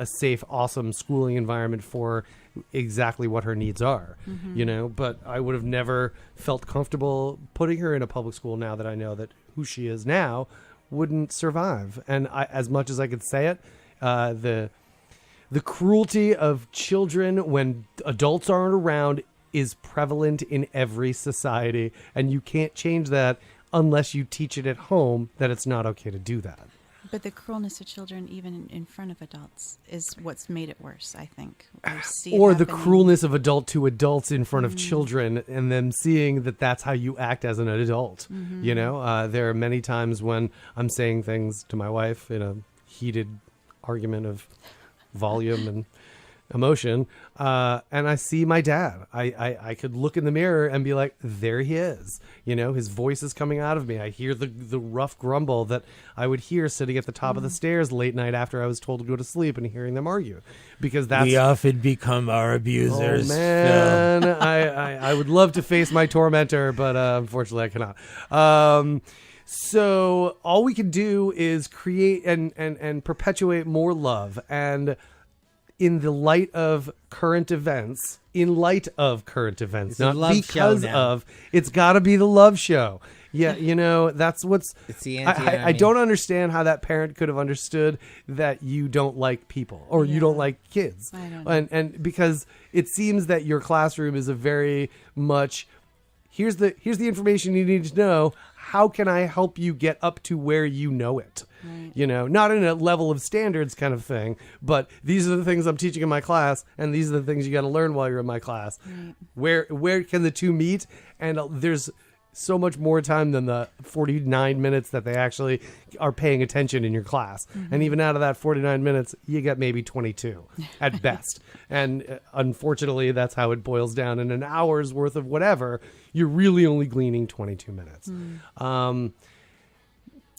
safe, awesome schooling environment for exactly what her needs are. But I would have never felt comfortable putting her in a public school now that I know that who she is now wouldn't survive. And as much as I could say it, the cruelty of children when adults aren't around is prevalent in every society, and you can't change that unless you teach it at home that it's not okay to do that. But the cruelness of children, even in front of adults, is what's made it worse, I think. Or the cruelness of adult to adults in front of children, and them seeing that that's how you act as an adult. There are many times when I'm saying things to my wife in a heated argument of volume and emotion, and I see my dad. I could look in the mirror and be like, there he is. His voice is coming out of me. I hear the rough grumble that I would hear sitting at the top of the stairs late night after I was told to go to sleep, and hearing them argue, because that's we often become our abusers. Oh man, I would love to face my tormentor, but unfortunately I cannot. So all we can do is create and perpetuate more love. And in the light of current events, not because of, it's got to be the love show. Yeah, that's what's... It's the I don't understand how that parent could have understood that you don't like people or you don't like kids. I don't know. And because it seems that your classroom is a very much, here's the information you need to know. How can I help you get up to where you know it? Right. Not in a level of standards kind of thing, but these are the things I'm teaching in my class, and these are the things you got to learn while you're in my class. Right. Where can the two meet? And there's so much more time than the 49 minutes that they actually are paying attention in your class. And even out of that 49 minutes, you get maybe 22 at best. And unfortunately, that's how it boils down. In an hour's worth of whatever, you're really only gleaning 22 minutes.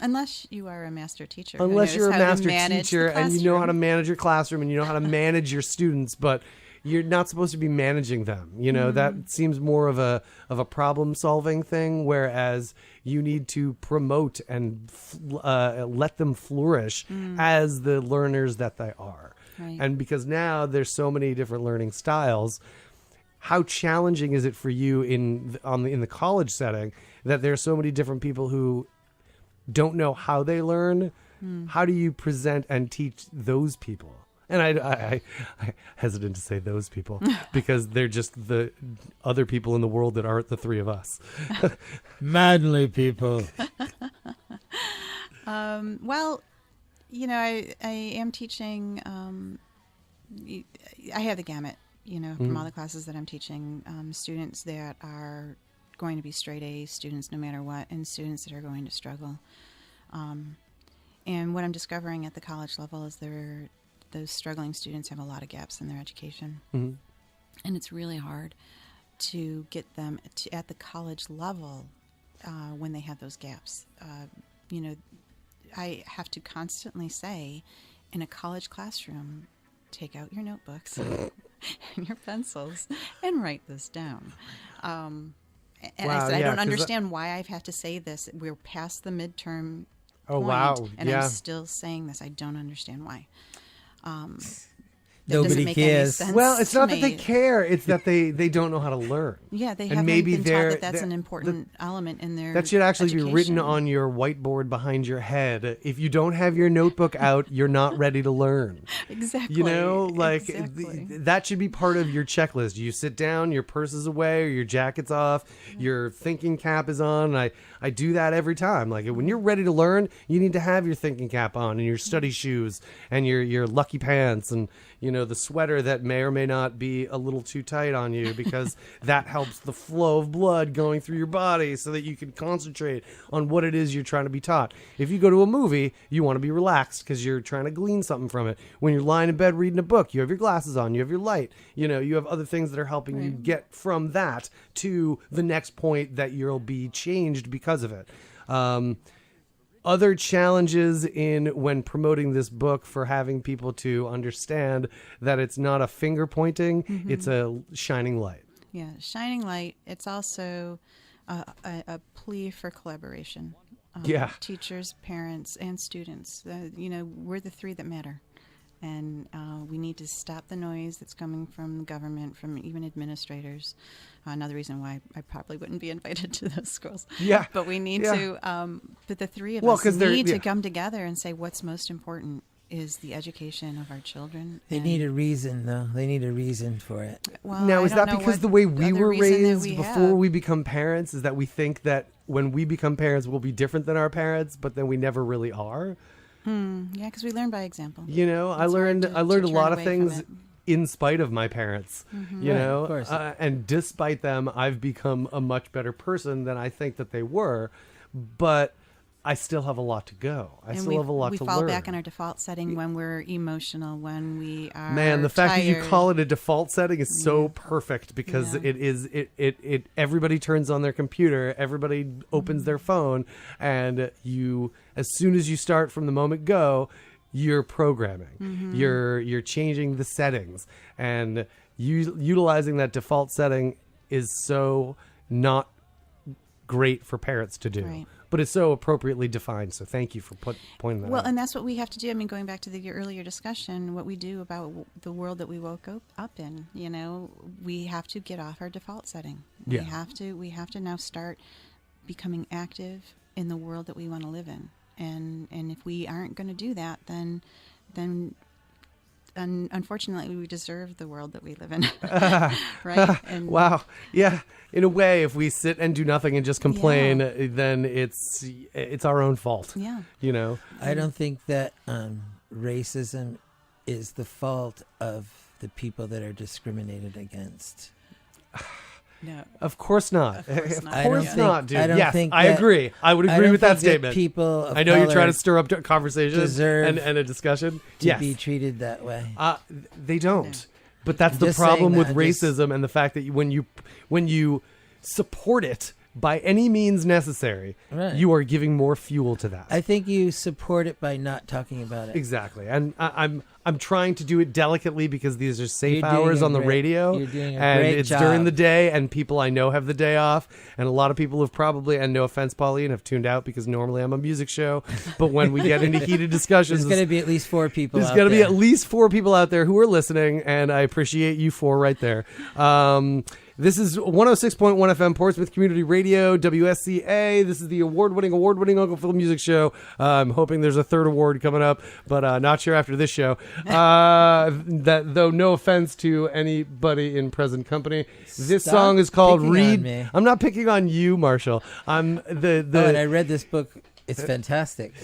Unless you are a master teacher. Unless you're a master teacher and you know how to manage your classroom and you know how to manage your students, but you're not supposed to be managing them. That seems more of a problem solving thing, whereas you need to promote and let them flourish as the learners that they are. Right. And because now there's so many different learning styles, how challenging is it for you in the college setting that there are so many different people who don't know how they learn? How do you present and teach those people? And I hesitant to say those people because they're just the other people in the world that aren't the three of us. Manly people. Well, I am teaching. I have the gamut, from all the classes that I'm teaching. Students that are going to be straight A students no matter what, and students that are going to struggle. And what I'm discovering at the college level is those struggling students have a lot of gaps in their education. And it's really hard to get them at the college level when they have those gaps. I have to constantly say, in a college classroom, take out your notebooks and your pencils and write this down. And I said, I don't understand why I've had to say this. We're past the midterm point, and I'm still saying this. I don't understand why. Nobody doesn't make any cares. sense Well, it's to not that they me. care; it's that they don't know how to learn. Yeah, they And haven't maybe been they're- taught that that's that- an important element in their That should actually be written education. on your whiteboard behind your head. If you don't have your notebook out, you're not ready to learn. Exactly. You know, like Exactly. that should be part of your checklist. You sit down, your purse is away, or your jacket's off, your thinking cap is on. And I do that every time. Like when you're ready to learn, you need to have your thinking cap on and your study shoes and your lucky pants and the sweater that may or may not be a little too tight on you because that helps the flow of blood going through your body so that you can concentrate on what it is you're trying to be taught. If you go to a movie, you want to be relaxed because you're trying to glean something from it. When you're lying in bed reading a book, you have your glasses on, you have your light, you have other things that are helping you get from that to the next point that you'll be changed because of it. Other challenges in when promoting this book for having people to understand that it's not a finger pointing, it's a shining light. Yeah, shining light. It's also a plea for collaboration. Yeah. Teachers, parents, and students. We're the three that matter. And we need to stop the noise that's coming from the government, from even administrators. Another reason why I probably wouldn't be invited to those schools. Yeah. But we need Yeah. to, but the three of Well, us 'cause they're- need yeah. to come together and say what's most important is the education of our children. They And- need a reason, though. They need a reason for it. Well, Now, I is don't that know because what the way we other were reason that raised we before have. we become parents is that we think that when we become parents, we'll be different than our parents, but then we never really are? Yeah, because we learn by example. I It's hard learned to a lot turn of away from things it. in spite of my parents, Right, of course. and despite them, I've become a much better person than I think that they were, but I still have a lot to go. I And still have a lot we to fall learn. back in our default setting when we're emotional, when we are Man, the fact that you tired. call it a default setting is so perfect because Yeah. it is it everybody turns on their computer, everybody opens their phone, and you as soon as you start from the moment go, you're programming. You're changing the settings, and utilizing that default setting is so not great for parents to do. Right. But it's so appropriately defined. So thank you for pointing that Well, out. and that's what we have to do. I mean, going back to your earlier discussion, what we do about the world that we woke up in, we have to get off our default setting. Yeah. We have to now start becoming active in the world that we want to live in. And if we aren't going to do that, then unfortunately we deserve the world that we live in. Right? And Wow. Yeah. In a way, if we sit and do nothing and just complain, then it's our own fault. Yeah. I don't think that racism is the fault of the people that are discriminated against. No. Of course not. Of course Of not. I don't course think- not, dude. I don't Yes, think I that- agree. I would I agree don't with that think statement. people of I know you're color trying to stir up conversation deserve and a discussion. to Yes. be treated that way. They don't. No. But that's I'm the just problem saying with that, racism and the fact that when you support it by any means necessary, Right. you are giving more fuel to that. I think you support it by not talking about it. Exactly, and I'm trying to do it delicately because these are safe You're doing hours a on the great- radio, you're doing a and great it's job. during the day, and people I know have the day off, and a lot of people have probably, and no offense, Pauline, have tuned out because normally I'm a music show, but when we get into heated discussions, There's going to be at least 4 people there's out going to be there. at least 4 people out there who are listening, and I appreciate you 4 right there. This is 106.1 FM Portsmouth Community Radio, WSCA. This is the award-winning Uncle Phil Music Show. I'm hoping there's a third award coming up, but not sure after this show. That though, no offense to anybody in present company. This Stop song is called picking on "Read." me. I'm not picking on you, Marshall. I'm the Oh, and I read this book. It's fantastic.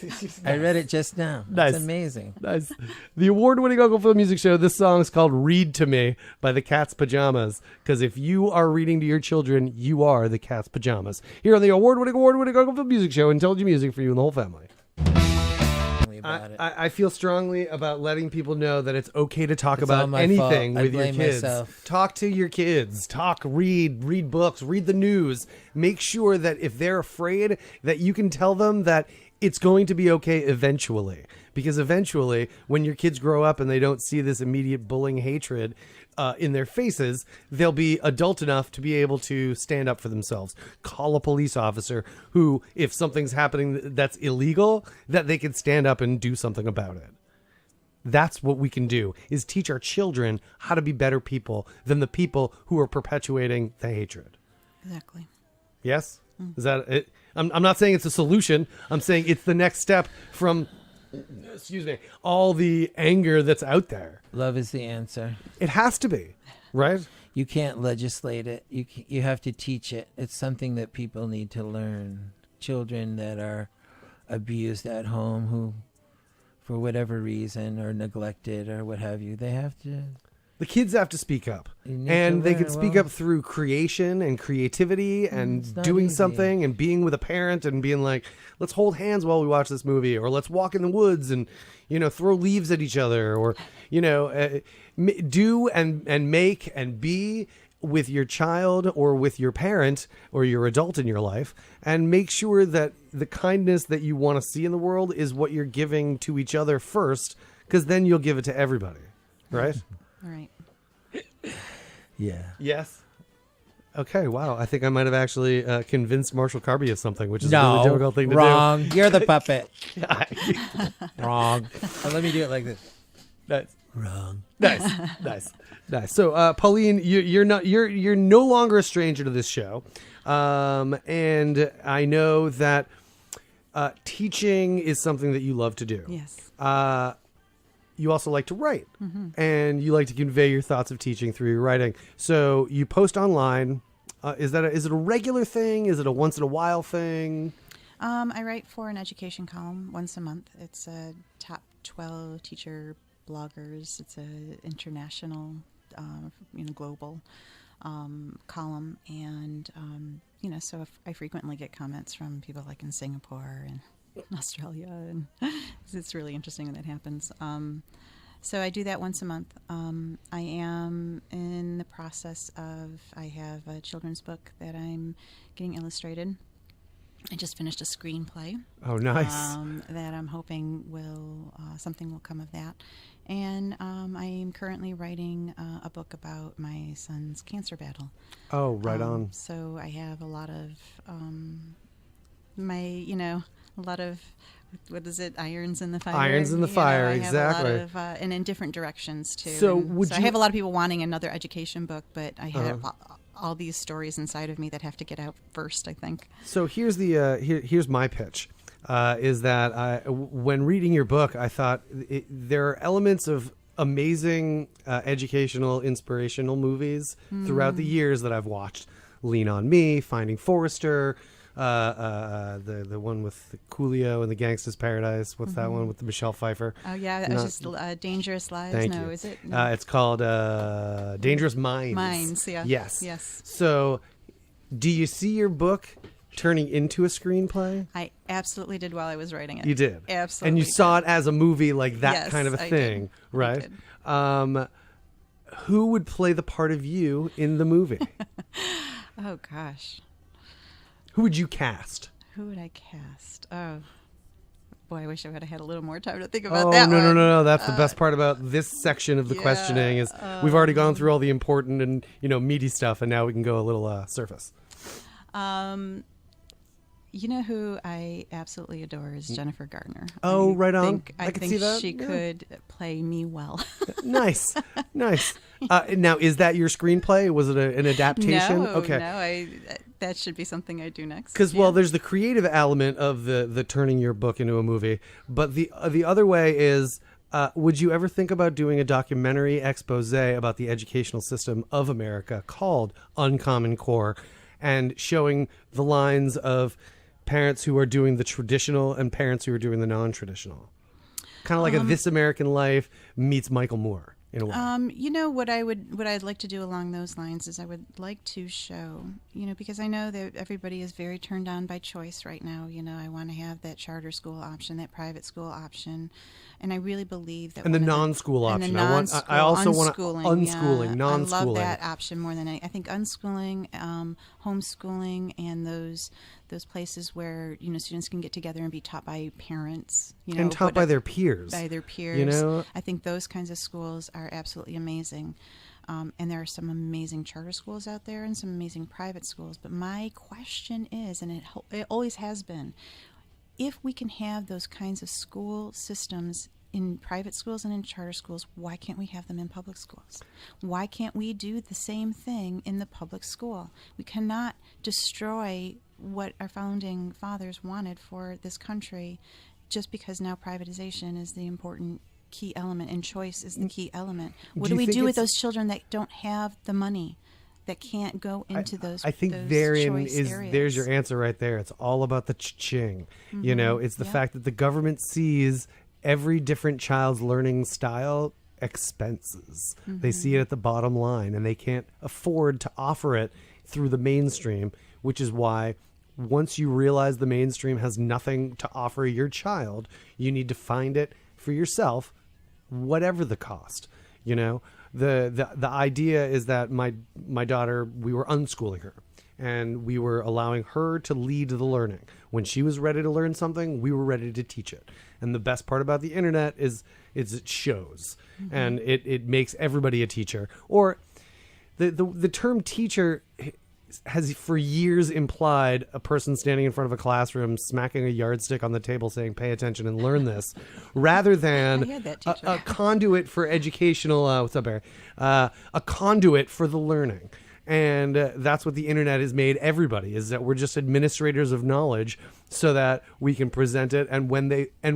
I read it just now. Nice. It's amazing. Nice. The award-winning Uncle Phil Music Show. This song is called "Read to Me" by the Cat's Pajamas. Because if you are reading to your children, you are the Cat's Pajamas. Here on the award-winning Uncle Phil Music Show, intelligent music for you and the whole family. About it. I feel strongly about letting people know that it's okay to talk It's all about my anything fault. I with your blame kids. myself. Talk to your kids. Read books, read the news. Make sure that if they're afraid, that you can tell them that it's going to be okay eventually. Because eventually, when your kids grow up and they don't see this immediate bullying hatred in their faces, they'll be adult enough to be able to stand up for themselves. Call a police officer who, if something's happening that's illegal, that they can stand up and do something about it. That's what we can do, is teach our children how to be better people than the people who are perpetuating the hatred. Exactly. Yes? Is that it? I'm not saying it's a solution. I'm saying it's the next step from, excuse me, all the anger that's out there. Love is the answer. It has to be, right? You can't legislate it. You have to teach it. It's something that people need to learn. Children that are abused at home, who, for whatever reason, are neglected or what have you, they have to. The kids have to speak up, You need and to they learn, can speak well. up through creation and creativity and it's not doing easy. something and being with a parent and being like, let's hold hands while we watch this movie, or let's walk in the woods and, throw leaves at each other, or, do and make and be with your child or with your parent or your adult in your life, and make sure that the kindness that you want to see in the world is what you're giving to each other first, because then you'll give it to everybody, right? All right. Yeah. Yes. Okay, wow. I think I might have actually convinced Marshall Carby of something, which is a really difficult thing to wrong. You're the puppet. do. Wrong. Let me do it like this. Nice. Wrong. Nice. So, Pauline, you're no longer a stranger to this show, and I know that teaching is something that you love to do. Yes. You also like to write, and you like to convey your thoughts of teaching through your writing. So you post online. Is it a regular thing? Is it a once in a while thing? I write for an education column once a month. It's a top 12 teacher bloggers. It's a international, global column, and so I frequently get comments from people like in Singapore and Australia, and it's really interesting when that happens. So I do that once a month. I am in the process of, I have a children's book that I'm getting illustrated. I just finished a screenplay. Oh, nice. That I'm hoping something will come of that. And I am currently writing a book about my son's cancer battle. Oh, right on. So I have a lot of what is it? Irons in the fire. Irons in the fire, I have exactly. a lot of, and in different directions too. So And I you- have a lot of people wanting another education book, but I have all these stories inside of me that have to get out first, I think. So here's the here's my pitch. Is that when reading your book, I thought there are elements of amazing educational, inspirational movies throughout the years that I've watched. Lean on Me, Finding Forrester, the one with Coolio and the Gangsta's Paradise. What's that one with the Michelle Pfeiffer? Oh yeah, that was just Dangerous Lives. Thank no, you. is it? No. It's called Dangerous Minds. Minds, yeah. Yes. Yes. So, do you see your book turning into a screenplay? I absolutely did while I was writing it. You did. Absolutely. And you saw it as a movie, like that Yes, kind of a I thing, did. I right? did. Who would play the part of you in the movie? Oh gosh, Who would you cast? who would I cast? Oh boy, I wish I would have had a little more time to think about Oh, no, that no, one. no. That's the best part about this section of the yeah, questioning is we've already gone through all the important and, meaty stuff, and now we can go a little surface. You know who I absolutely adore is Jennifer Garner. Oh, I right on. think- I I could think see that. she Yeah. could play me well. Nice. Now, is that your screenplay? Was it an adaptation? No, Okay. that should be something I do next. Because there's the creative element of the turning your book into a movie, but the other way is, would you ever think about doing a documentary expose about the educational system of America called Uncommon Core, and showing the lines of parents who are doing the traditional and parents who are doing the non-traditional, kind of like a This American Life meets Michael Moore in a way. What I'd like to do along those lines is I would like to show, because I know that everybody is very turned on by choice right now. I want to have that charter school option, that private school option, and I really believe that. And the one of non-school and the option. non-school, I also want unschooling, unschooling, non-schooling. I love that option more than I think unschooling, homeschooling, and those places where students can get together and be taught by parents, and taught by their peers. By their peers. know? I think those kinds of schools are absolutely amazing. And there are some amazing charter schools out there and some amazing private schools. But my question is, and it always has been, if we can have those kinds of school systems in private schools and in charter schools, why can't we have them in public schools? Why can't we do the same thing in the public school? We cannot destroy what our founding fathers wanted for this country just because now privatization is the important key element and choice is the key element. What do you we think do with it's- those children that don't have the money, that can't go into those I think those therein choice is areas? there's your answer right there. It's all about the ching. You know, it's the Yeah. fact that the government sees every different child's learning style expenses. They see it at the bottom line, and they can't afford to offer it through the mainstream, which is why once you realize the mainstream has nothing to offer your child, you need to find it for yourself, whatever the cost. You know, the idea is that my daughter, we were unschooling her, and we were allowing her to lead the learning. When she was ready to learn something, we were ready to teach it. And the best part about the internet is it shows, and it makes everybody a teacher. Or the term teacher has for years implied a person standing in front of a classroom smacking a yardstick on the table saying pay attention and learn this, rather than I had that a teacher. conduit for educational what's up, Barry? A conduit for the learning. And that's what the internet has made everybody, is that we're just administrators of knowledge so that we can present it, and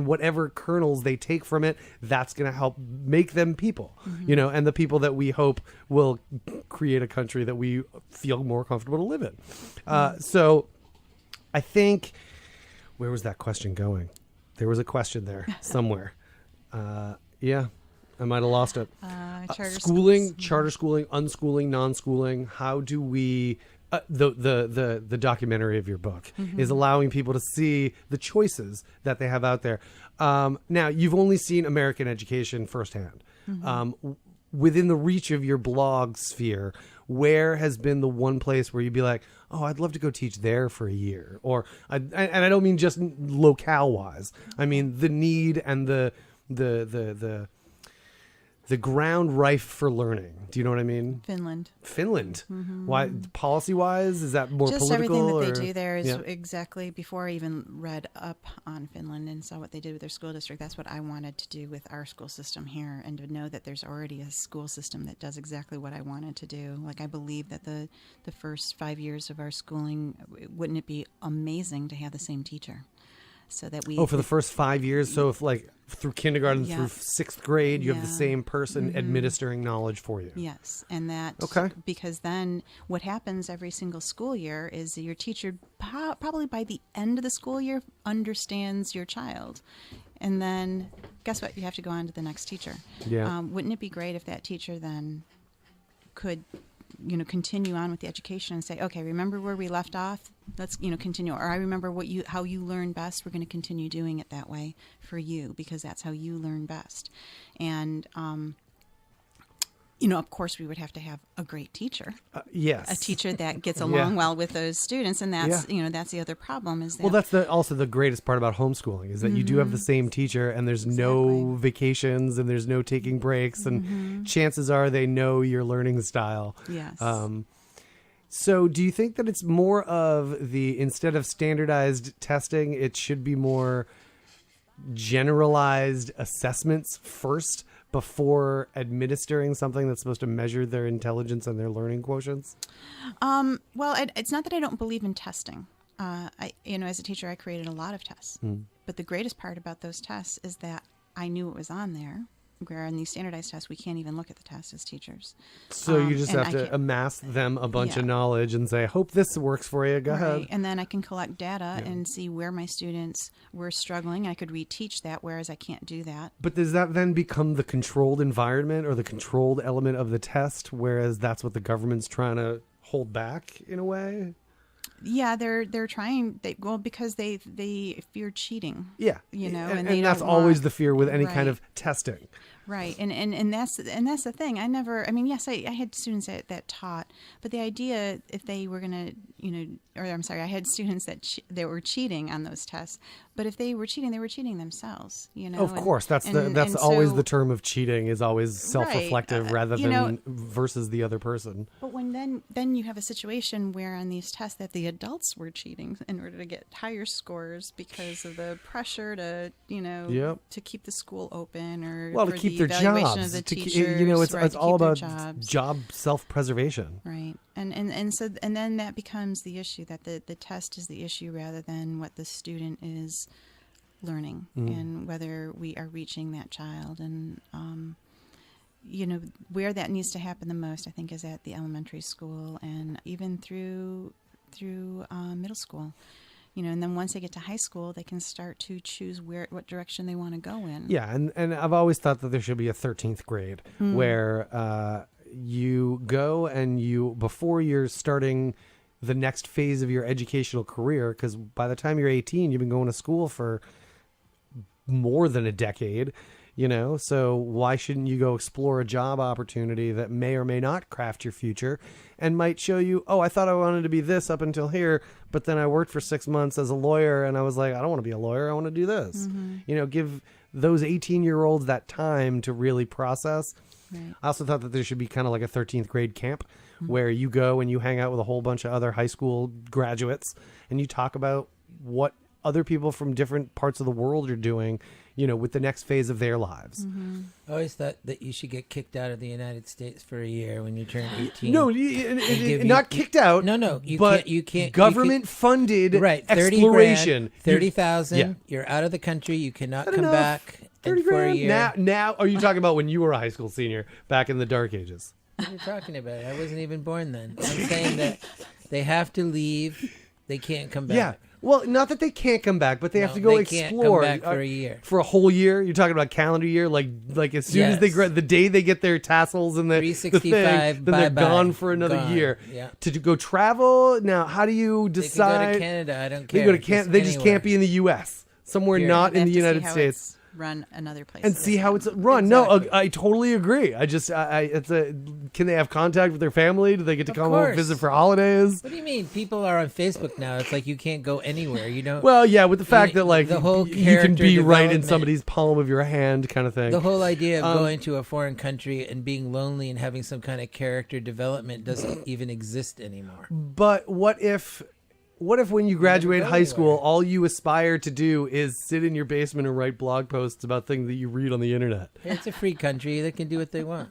whatever kernels they take from it, that's going to help make them people, you know, and the people that we hope will create a country that we feel more comfortable to live in. So I think, where was that question going? There was a question there somewhere. Yeah, I might have lost it. Charter Schooling, schools. charter schooling, unschooling, non-schooling. How do we? The documentary of your book is allowing people to see the choices that they have out there. Now, you've only seen American education firsthand. Within the reach of your blog sphere, where has been the one place where you'd be like, oh, I'd love to go teach there for a year? Or, and I don't mean just locale-wise. I mean the need and the ground rife for learning. Do you know what I mean? Finland. Why, policy-wise, is that more Just political? everything that or- they do there is Yeah. exactly, before I even read up on Finland and saw what they did with their school district, that's what I wanted to do with our school system here, and to know that there's already a school system that does exactly what I wanted to do. Like, I believe that the first 5 years of our schooling, wouldn't it be amazing to have the same teacher? So that we... Oh, for the first 5 years? So if like through kindergarten Yeah. through sixth grade, you have the Yeah. same person administering knowledge for you. Yes, and that Okay. because then what happens every single school year is that your teacher probably by the end of the school year understands your child, and then guess what? You have to go on to the next teacher. Yeah. Wouldn't it be great if that teacher then could, continue on with the education and say, okay, remember where we left off? Let's, continue. Or I remember how you learn best. We're going to continue doing it that way for you, because that's how you learn best. And, of course, we would have to have a great teacher, Yes. a teacher that gets along well with those students. And that's, Yeah. that's the other problem is that. Well, that's also the greatest part about homeschooling, is that you do have the same teacher, and there's no Exactly. vacations, and there's no taking breaks, and chances are they know your learning style. Yes. So do you think that it's more of instead of standardized testing, it should be more generalized assessments first before administering something that's supposed to measure their intelligence and their learning quotients? Well, it's not that I don't believe in testing. As a teacher, I created a lot of tests. But the greatest part about those tests is that I knew it was on there. Where in these standardized tests, we can't even look at the tests as teachers. So you just and have I to can't- amass them a bunch Yeah. of knowledge and say, hope this works for you. Go Right. ahead. And then I can collect data and see where my students were struggling. I could reteach that, whereas I can't do that. But does that then become the controlled environment or the controlled element of the test, whereas that's what the government's trying to hold back in a way? Yeah, they're trying. Because they fear cheating. Yeah. And and they that's don't always want- the fear with any kind Right. of testing. Right, and that's the thing. I mean, yes, I had students that taught, but the idea, if they were going to, or I'm sorry, I had students that were cheating on those tests, but if they were cheating themselves, Of course, that's and always so- the term of cheating is always self-reflective rather you than know- versus the other person. But when then you have a situation where on these tests that the adults were cheating in order to get higher scores because of the pressure to Yep. to keep the school open or Well, to for keep the their evaluation jobs, of the to keep, teachers, right, it's to all keep their about jobs. job self-preservation. Right, and then that becomes the issue, that the test is the issue rather than what the student is learning and whether we are reaching that child. And where that needs to happen the most, I think, is at the elementary school and even through middle school. And then once they get to high school, they can start to choose what direction they want to go in. Yeah, and I've always thought that there should be a 13th grade where you go and before you're starting the next phase of your educational career, because by the time you're 18, you've been going to school for more than a decade, so why shouldn't you go explore a job opportunity that may or may not craft your future and might show you, oh, I thought I wanted to be this up until here, but then I worked for 6 months as a lawyer and I was like, I don't want to be a lawyer, I want to do this. Give those 18-year-olds that time to really process. Right. I also thought that there should be kind of like a 13th grade camp where you go and you hang out with a whole bunch of other high school graduates and you talk about what other people from different parts of the world are doing, with the next phase of their lives. I always thought that you should get kicked out of the United States for a year when you turn 18. No, not kicked out. No, you can't. Government funded Right, 30 exploration. grand, 30,000. Yeah. You're out of the country. You cannot Is that come enough? back 30 for a grand? year. Now, are you talking about when you were a high school senior back in the dark ages? What are you talking about? I wasn't even born then. I'm saying that they have to leave. They can't come back. Yeah. Well, not that they can't come back, but they have No, to go they can't come explore back for a year. For a whole year. You're talking about calendar year, like as soon as they Yes. the day they get their tassels and the thing, 365, then they're bye-bye. gone for another Gone. year. Yeah. To go travel. Now, how do you They decide? can go to Canada. I don't They care. go to Canada. They just anywhere. can't be in the U.S. Somewhere Period. not They in have the to see United how States. it's run another place. And see how it's run. No, Exactly. I totally agree. Can they have contact with their family? Do they get to Of come home and course. visit for holidays? What do you mean? People are on Facebook now. It's like you can't go anywhere. You don't. Well, yeah, with the fact that like the whole you can character be right in development. somebody's palm of your hand kind of thing. The whole idea of going to a foreign country and being lonely and having some kind of character development doesn't even exist anymore. But what if when you graduate go high school, anywhere. all you aspire to do is sit in your basement and write blog posts about things that you read on the internet? It's a free country. They can do what they want.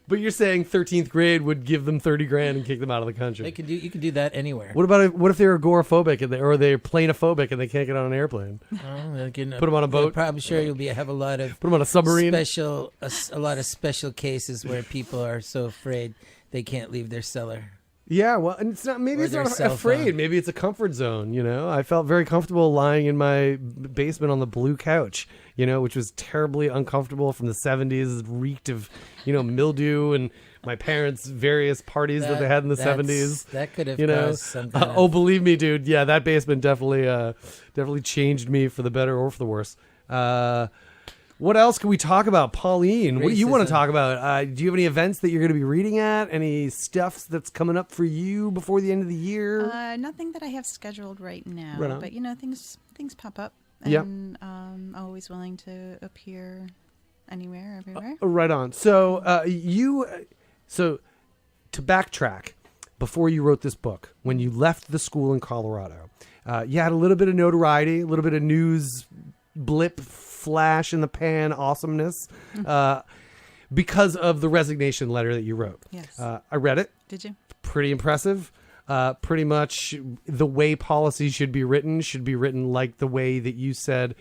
But you're saying 13th grade would give them 30 grand and kick them out of the country. They can do. You can do that anywhere. What if they're agoraphobic or they're planophobic and they can't get on an airplane? Oh, they can, Put 'em on a boat? I'm sure have a lot of Put them on a submarine? a lot of special cases where people are so afraid they can't leave their cellar. Yeah, well, and it's not. Maybe Or it's their not cell afraid. phone. Maybe it's a comfort zone. I felt very comfortable lying in my basement on the blue couch. Which was terribly uncomfortable from the '70s. It reeked of, mildew and my parents' various parties that they had in the '70s. That could have You know, caused some kind of... oh, believe me, dude. Yeah, that basement definitely changed me for the better or for the worse. What else can we talk about, Pauline? What do you want to Racism. talk about? Do you have any events that you're going to be reading at? Any stuff that's coming up for you before the end of the year? Nothing that I have scheduled right now, Right on. but things pop up, Yep. and always willing to appear anywhere, everywhere. Right on. So to backtrack, before you wrote this book, when you left the school in Colorado, you had a little bit of notoriety, a little bit of news blip, flash in the pan awesomeness, because of the resignation letter that you wrote. Yes. I read it. Did you? Pretty impressive. Pretty much the way policy should be written like the way that you said,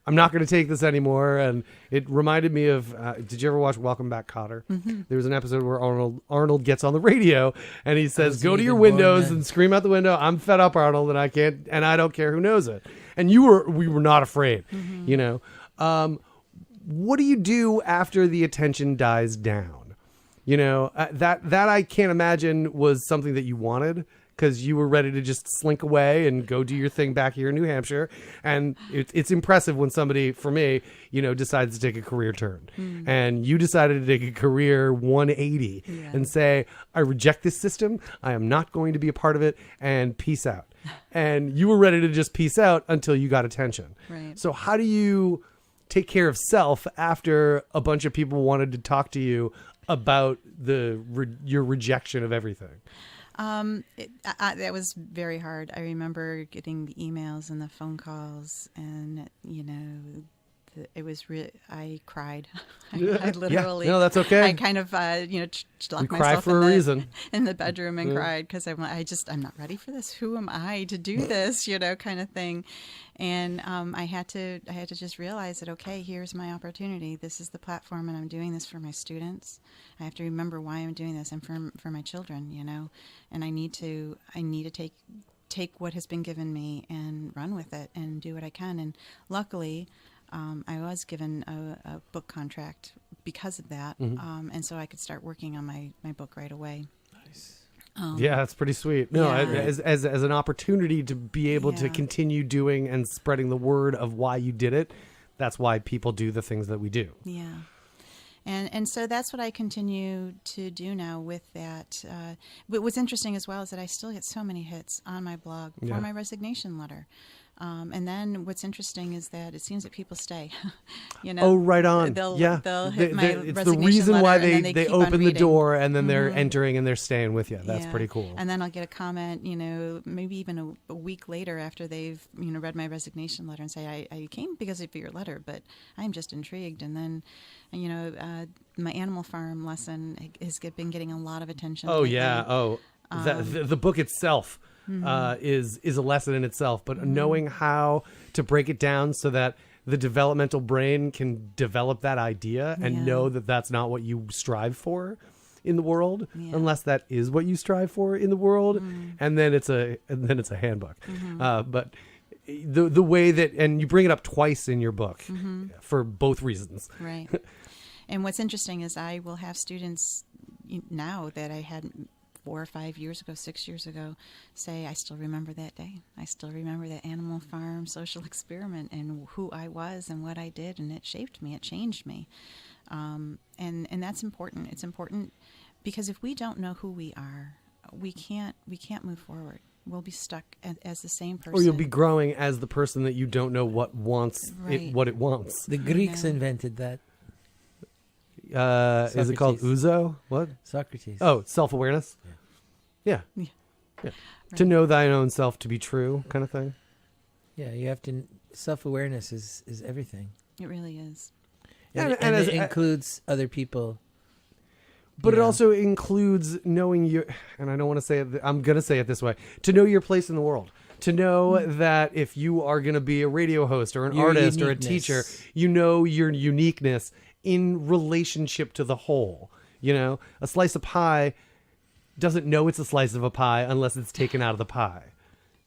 I'm not going to take this anymore. And it reminded me of, did you ever watch Welcome Back, Kotter? Mm-hmm. There was an episode where Arnold gets on the radio and he says, wasn't go to your even born windows then. and scream out the window, I'm fed up, Arnold, and I don't care who knows it. And we were not afraid, what do you do after the attention dies down? That I can't imagine was something that you wanted, because you were ready to just slink away and go do your thing back here in New Hampshire. And it's impressive when somebody, for me, decides to take a career turn. And you decided to take a career 180 and say, I reject this system. I am not going to be a part of it, and peace out. And you were ready to just peace out until you got attention. Right. So how do you take care of self after a bunch of people wanted to talk to you about your rejection of everything? That was very hard. I remember getting the emails and the phone calls, and it was really. I cried. I literally. Yeah. No, that's okay. I kind of locked We cry myself for a reason. in the bedroom and cried because I'm not ready for this. Who am I to do this? Kind of thing. And I had to just realize that, okay, here's my opportunity. This is the platform, and I'm doing this for my students. I have to remember why I'm doing this, and for my children, and I need to take what has been given me and run with it and do what I can. And luckily, I was given a book contract because of that, and so I could start working on my book right away. Nice. Yeah, that's pretty sweet. No, Yeah. as an opportunity to be able to continue doing and spreading the word of why you did it, that's why people do the things that we do. Yeah. And so that's what I continue to do now with that. But what's interesting as well is that I still get so many hits on my blog for my resignation letter. And then what's interesting is that it seems that people stay. Oh, right on. They'll hit my it's the resignation reason why letter, and then they keep on open the reading. door and then they're entering and they're staying with you. That's Yeah. pretty cool. And then I'll get a comment, maybe even a week later after they've, read my resignation letter and say, I came because of your letter, but I'm just intrigued. And then, my Animal Farm lesson has been getting a lot of attention. Oh, lately. yeah. Oh, the book itself is a lesson in itself, but knowing how to break it down so that the developmental brain can develop that idea and know that that's not what you strive for in the world, unless that is what you strive for in the world, and then it's a handbook. But the way that, and you bring it up twice in your book for both reasons. Right. And what's interesting is I will have students now that I had 4 or 5 years ago, 6 years ago, say, I still remember that day. I still remember that Animal Farm social experiment and who I was and what I did, and it shaped me, it changed me. And that's important. It's important because if we don't know who we are, we can't move forward. We'll be stuck as the same person. Or you'll be growing as the person that you don't know what wants what it wants. The Greeks invented that. Is it called Socrates. ouzo? What? Socrates. Oh, self-awareness? Yeah. Right. To know thine own self to be true kind of thing. Yeah, you have to. Self-awareness is everything. It really is. Yeah, And and it as- includes other people. But it Yeah. also includes knowing your, and I don't want to say it, I'm going to say it this way, to know your place in the world. To know that if you are going to be a radio host or an Your artist or a uniqueness. teacher, you know your uniqueness in relationship to the whole. A slice of pie doesn't know it's a slice of a pie unless it's taken out of the pie.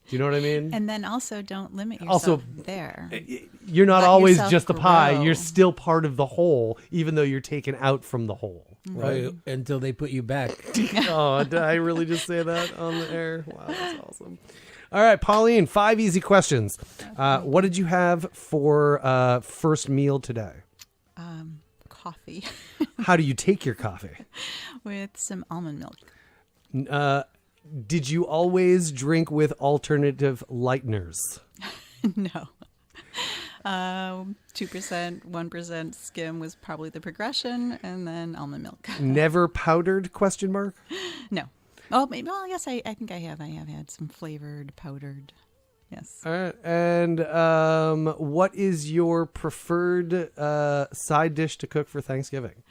Do you know what I mean? And then also don't limit yourself Also, there. You're not Let always yourself just a pie. grow. You're still part of the whole, even though you're taken out from the whole. Right? Until they put you back. Oh, did I really just say that on the air? Wow, that's awesome. All right, Pauline, 5 easy questions. What did you have for first meal today? Coffee How do you take your coffee? with some almond milk. Did you always drink with alternative lighteners? No. 2%, 1% skim was probably the progression, and then almond milk. Never powdered? Question mark. No. Oh, maybe. Well, yes, I think I have. I have had some flavored, powdered. Yes. All right. And what is your preferred side dish to cook for Thanksgiving?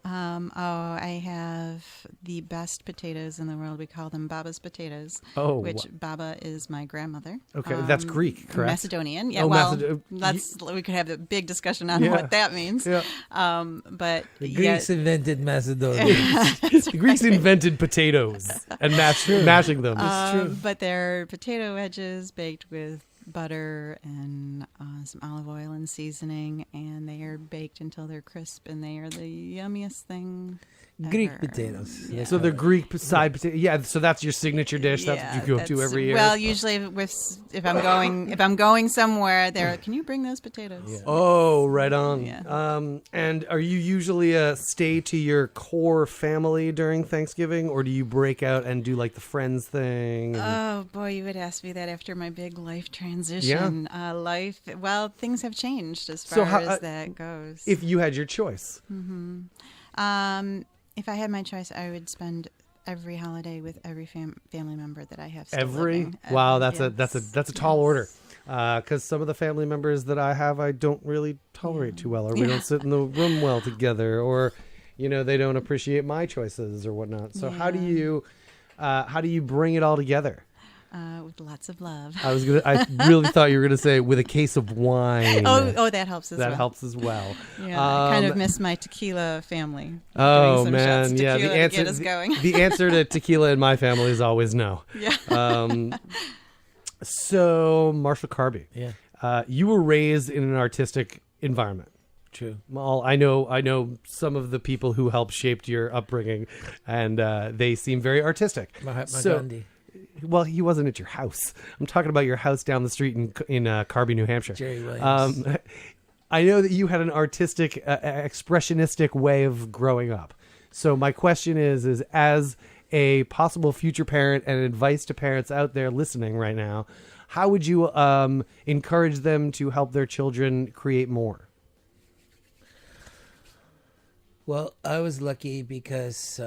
I have the best potatoes in the world. We call them Baba's potatoes. Oh, which Baba is my grandmother. Okay, that's Greek, correct? Macedonian. Yeah. Oh, well, Macedon- we could have a big discussion on Yeah. what that means. Yeah. But The yeah, Greeks invented Macedonia. The Greeks invented potatoes and mashing them. It's true. but they're potato wedges baked with butter and some olive oil and seasoning, and they are baked until they're crisp, and they are the yummiest thing. Greek ever. potatoes. Yeah. So they're Greek side potato. Yeah, so that's your signature dish. That's Yeah, what you go to that's- every year. Well, usually if I'm going somewhere, they're like, can you bring those potatoes? Oh, right on. Yeah. And are you usually stay to your core family during Thanksgiving, or do you break out and do like the friends thing? Oh boy, you would ask me that after my big life transition. Well, things have changed as So far how- as that goes. If you had your choice, If I had my choice, I would spend every holiday with every family member that I have. Still every living. wow, Every- that's a yes. tall Yes. order. Because some of the family members that I have, I don't really tolerate too well, or we Yeah. don't sit in the room well together, or they don't appreciate my choices or whatnot. So how do Yeah. you bring it all together? With lots of love. I really thought you were gonna say with a case of wine. Oh, that helps as that well. helps as well. Yeah, I kind of Um, miss my tequila family. Oh Doing some shots man, of yeah. tequila The to answer, get us going. the answer to tequila in my family is always no. Yeah. So Marshall Carby, Yeah, you were raised in an artistic environment. true. Well, I know some of the people who helped shaped your upbringing, and they seem very artistic. Mahatma So- Gandhi, Well, he wasn't at your house. I'm talking about your house down the street in Carby, New Hampshire. Jerry Williams. I know that you had an artistic, expressionistic way of growing up. So my question is as a possible future parent and advice to parents out there listening right now, how would you encourage them to help their children create more? Well, I was lucky because,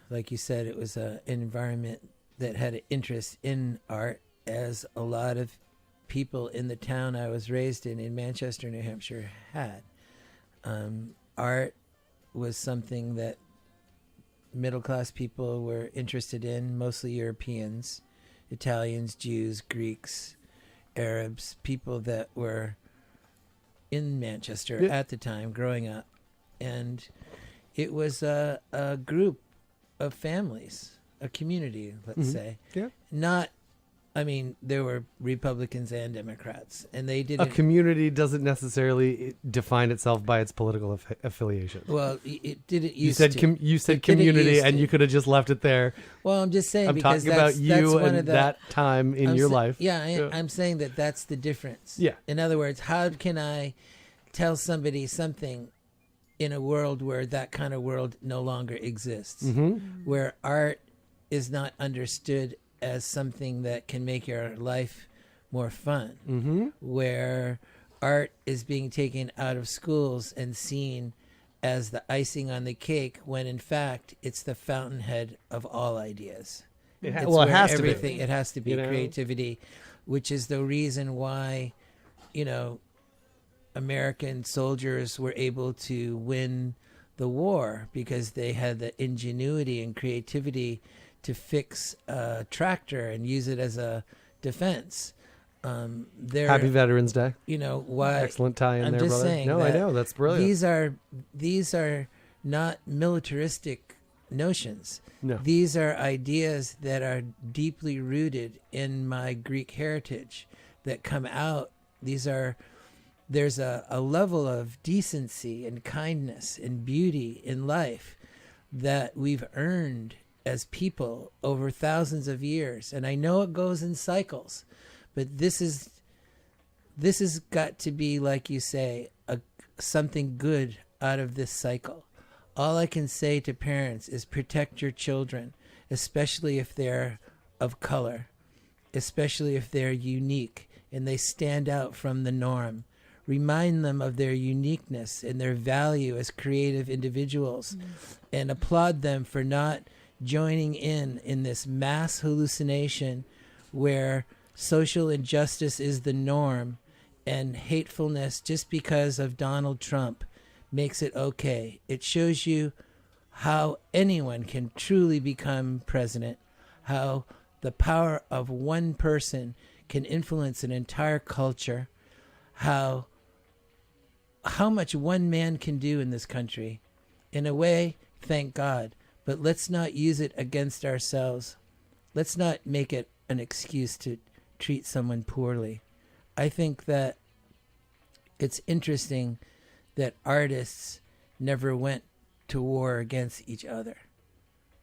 like you said, it was an environment that had an interest in art, as a lot of people in the town I was raised in Manchester, New Hampshire, had. Art was something that middle-class people were interested in, mostly Europeans, Italians, Jews, Greeks, Arabs, people that were in Manchester Yeah. at the time growing up. And it was a group of families, a community, let's Mhm. say. Yeah. Not, I mean, there were Republicans and Democrats, and they A didn't. community doesn't necessarily define itself by its political affiliation. Well, it didn't You used said to. you said It didn't community, used and to. you could have just left it there. Well, I'm just saying I'm because talking about that's you one and of the, that time in I'm your sa- life. Yeah, I'm saying that that's the difference. Yeah. In other words, how can I tell somebody something in a world where that kind of world no longer exists, where art is not understood as something that can make your life more fun, where art is being taken out of schools and seen as the icing on the cake, when in fact it's the fountainhead of all ideas. It It's well, it where has to everything. be. It has to be You know? creativity, which is the reason why, American soldiers were able to win the war, because they had the ingenuity and creativity to fix a tractor and use it as a defense. Happy Veterans Day. Why? Excellent tie in I'm there, just brother. saying No, I that know. That's brilliant. These are not militaristic notions. No. These are ideas that are deeply rooted in my Greek heritage that come out. There's a level of decency and kindness and beauty in life that we've earned as people over thousands of years. And I know it goes in cycles, but this has got to be, like you say, something good out of this cycle. All I can say to parents is protect your children, especially if they're of color, especially if they're unique and they stand out from the norm. Remind them of their uniqueness and their value as creative individuals, and applaud them for not joining in this mass hallucination where social injustice is the norm and hatefulness just because of Donald Trump makes it okay. It shows you how anyone can truly become president, how the power of one person can influence an entire culture, how much one man can do in this country. In a way, thank God. But let's not use it against ourselves. Let's not make it an excuse to treat someone poorly. I think that it's interesting that artists never went to war against each other,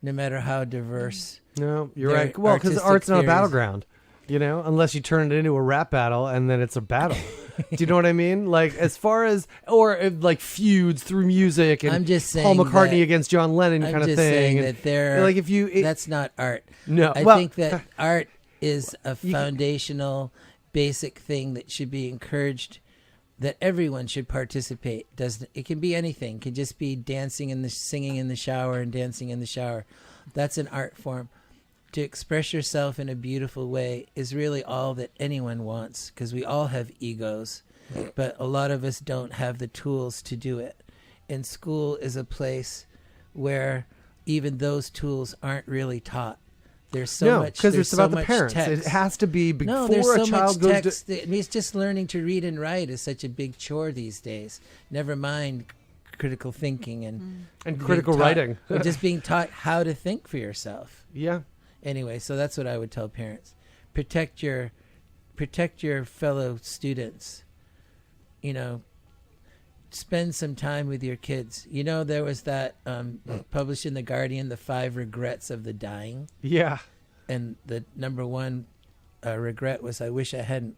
no matter how diverse. No, you're Their right. Well, because artistic art's not a theories. battleground, unless you turn it into a rap battle and then it's a battle. Do you know what I mean? Like, as far as, or like feuds through music and I'm just Paul saying McCartney that- against John Lennon I'm kind of just thing. saying And, that they're like, if you, that's not art. no, I well, think that art is a You can- foundational, basic thing that should be encouraged. That everyone should participate. It can be anything. It can just be dancing and singing in the shower and dancing in the shower. That's an art form. To express yourself in a beautiful way is really all that anyone wants, because we all have egos, but a lot of us don't have the tools to do it. And school is a place where even those tools aren't really taught. There's so no, much because it's so about the much parents. text. It has to be No, before there's so a child much goes text. to. I mean, it's just learning to read and write is such a big chore these days. Never mind critical thinking and And being critical taught- writing. or just being taught how to think for yourself. Yeah. Anyway, so that's what I would tell parents: protect your fellow students. Spend some time with your kids. There was that published in the Guardian, the 5 regrets of the dying. Yeah. And the number one regret was, I wish I hadn't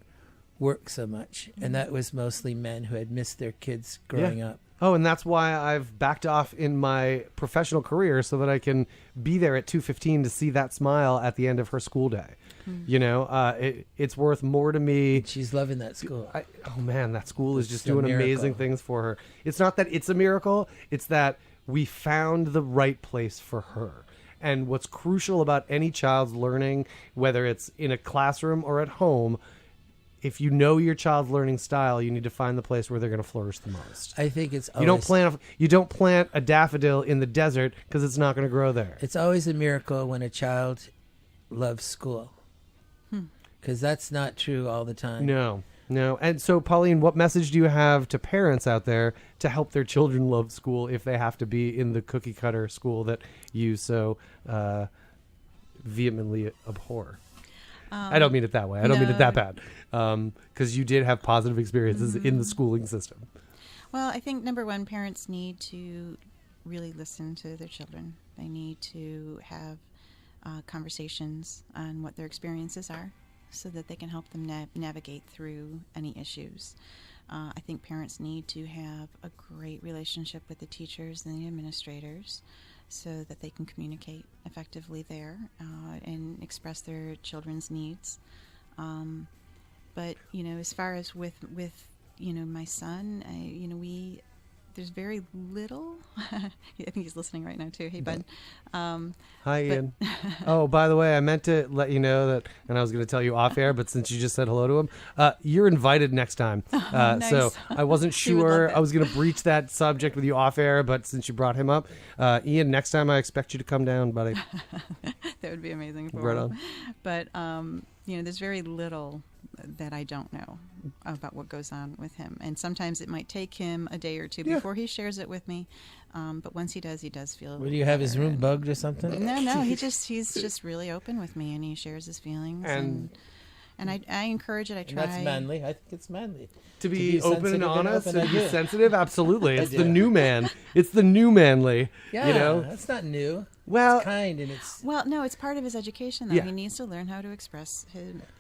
worked so much. And that was mostly men who had missed their kids growing up. Oh, and that's why I've backed off in my professional career so that I can be there at 2:15 to see that smile at the end of her school day. It's worth more to me. She's loving that school. Oh man, that school is It's just a doing miracle. amazing things for her. It's not that it's a miracle, it's that we found the right place for her. And what's crucial about any child's learning, whether it's in a classroom or at home, if you know your child's learning style, you need to find the place where they're going to flourish the most. I think it's You always, you don't plant a daffodil in the desert because it's not going to grow there. it's always a miracle when a child loves school. Because that's not true all the time. No. And so, Pauline, what message do you have to parents out there to help their children love school if they have to be in the cookie cutter school that you so vehemently abhor? I don't mean it that way. I don't mean it that bad. Because you did have positive experiences in the schooling system. Well, I think number one, parents need to really listen to their children. They need to have conversations on what their experiences are so that they can help them navigate through any issues. I think parents need to have a great relationship with the teachers and the administrators so that they can communicate effectively there and express their children's needs. But, as far as with my son, there's very little. I think he's listening right now too. Hey, bud. Hi, Ian. Oh, by the way, I meant to let you know that, and I was going to tell you off air, but since you just said hello to him, you're invited next time. Nice. So I wasn't He would love sure that. I was going to breach that subject with you off air, but since you brought him up, Ian, next time I expect you to come down, buddy. That would be amazing for Right him. on. But there's very little that I don't know about what goes on with him, and sometimes it might take him a day or two before he shares it with me. But once he does feel. What, do you have his better room and- bugged or something? No, he's just really open with me, and he shares his feelings, And- and I encourage it. I And try. that's manly. I think it's manly. To be open sensitive and honest open, and I be do. sensitive, absolutely. It's I the do. new man. It's the new manly. Yeah, that's not new. Well, It's kind and it's... Well, no, it's part of his education, though. Yeah. He needs to learn how to express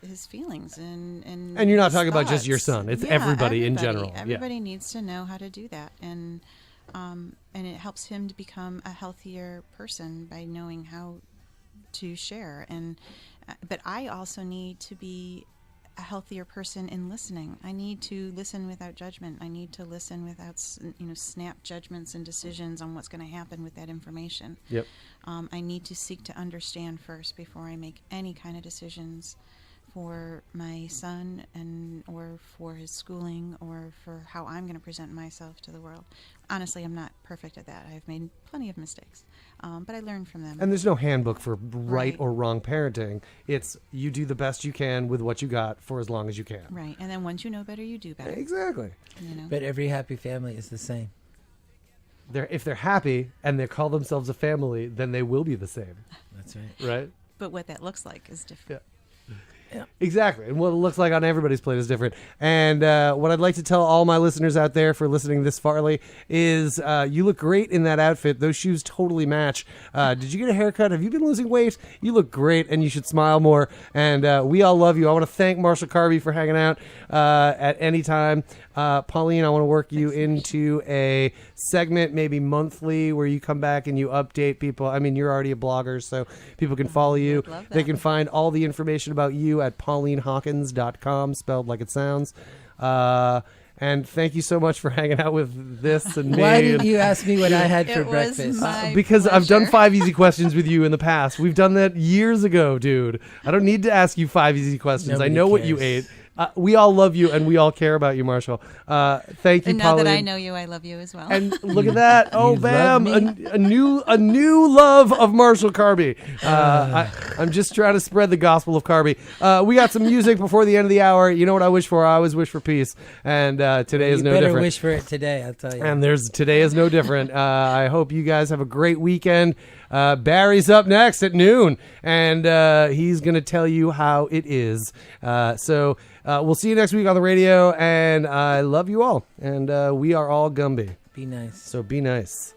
his feelings and And you're not his talking about just your thoughts. son. It's everybody in general. Yeah. Everybody needs to know how to do that, and it helps him to become a healthier person by knowing how to share. But I also need to be a healthier person in listening. I need to listen without judgment. I need to listen without snap judgments and decisions on what's going to happen with that information. Yep. I need to seek to understand first before I make any kind of decisions for my son or for his schooling or for how I'm going to present myself to the world. Honestly, I'm not perfect at that. I've made plenty of mistakes, but I learn from them. And there's no handbook for right Right. or wrong parenting. It's you do the best you can with what you got for as long as you can. Right, and then once you know better, you do better. Exactly. But every happy family is the same. If they're happy and they call themselves a family, then they will be the same, That's right. right? But what that looks like is different. Exactly. And what it looks like on everybody's plate is different. And what I'd like to tell all my listeners out there for listening this farly is you look great in that outfit. Those shoes totally match. Did you get a haircut? Have you been losing weight? You look great, and you should smile more. And we all love you. I want to thank Marshall Carby for hanging out at any time. Pauline, I want to work you into a segment, maybe monthly, where you come back and you update people. I mean, you're already a blogger, so people can follow you. They can find all the information about you at paulinehawkins.com, spelled like it sounds. And thank you so much for hanging out with this and me. Why didn't you ask me what I had for It was breakfast? my Because I've done pleasure. 5 easy questions with you in the past. We've done that years ago, dude. I don't need to ask you 5 easy questions. Nobody I know what you ate. cares. We all love you, and we all care about you, Marshall. Thank you, And now Pauline. that I know you, I love you as well. And look at that! Oh, You bam! love A new love of Marshall Carby. I'm just trying to spread the gospel of Carby. We got some music before the end of the hour. You know what I wish for? I always wish for peace. And today is You no better different. wish for it today, I'll tell you. And today is no different. I hope you guys have a great weekend. Barry's up next at noon, and he's going to tell you how it is. So we'll see you next week on the radio, and I love you all, and we are all Gumby. Be nice. So be nice.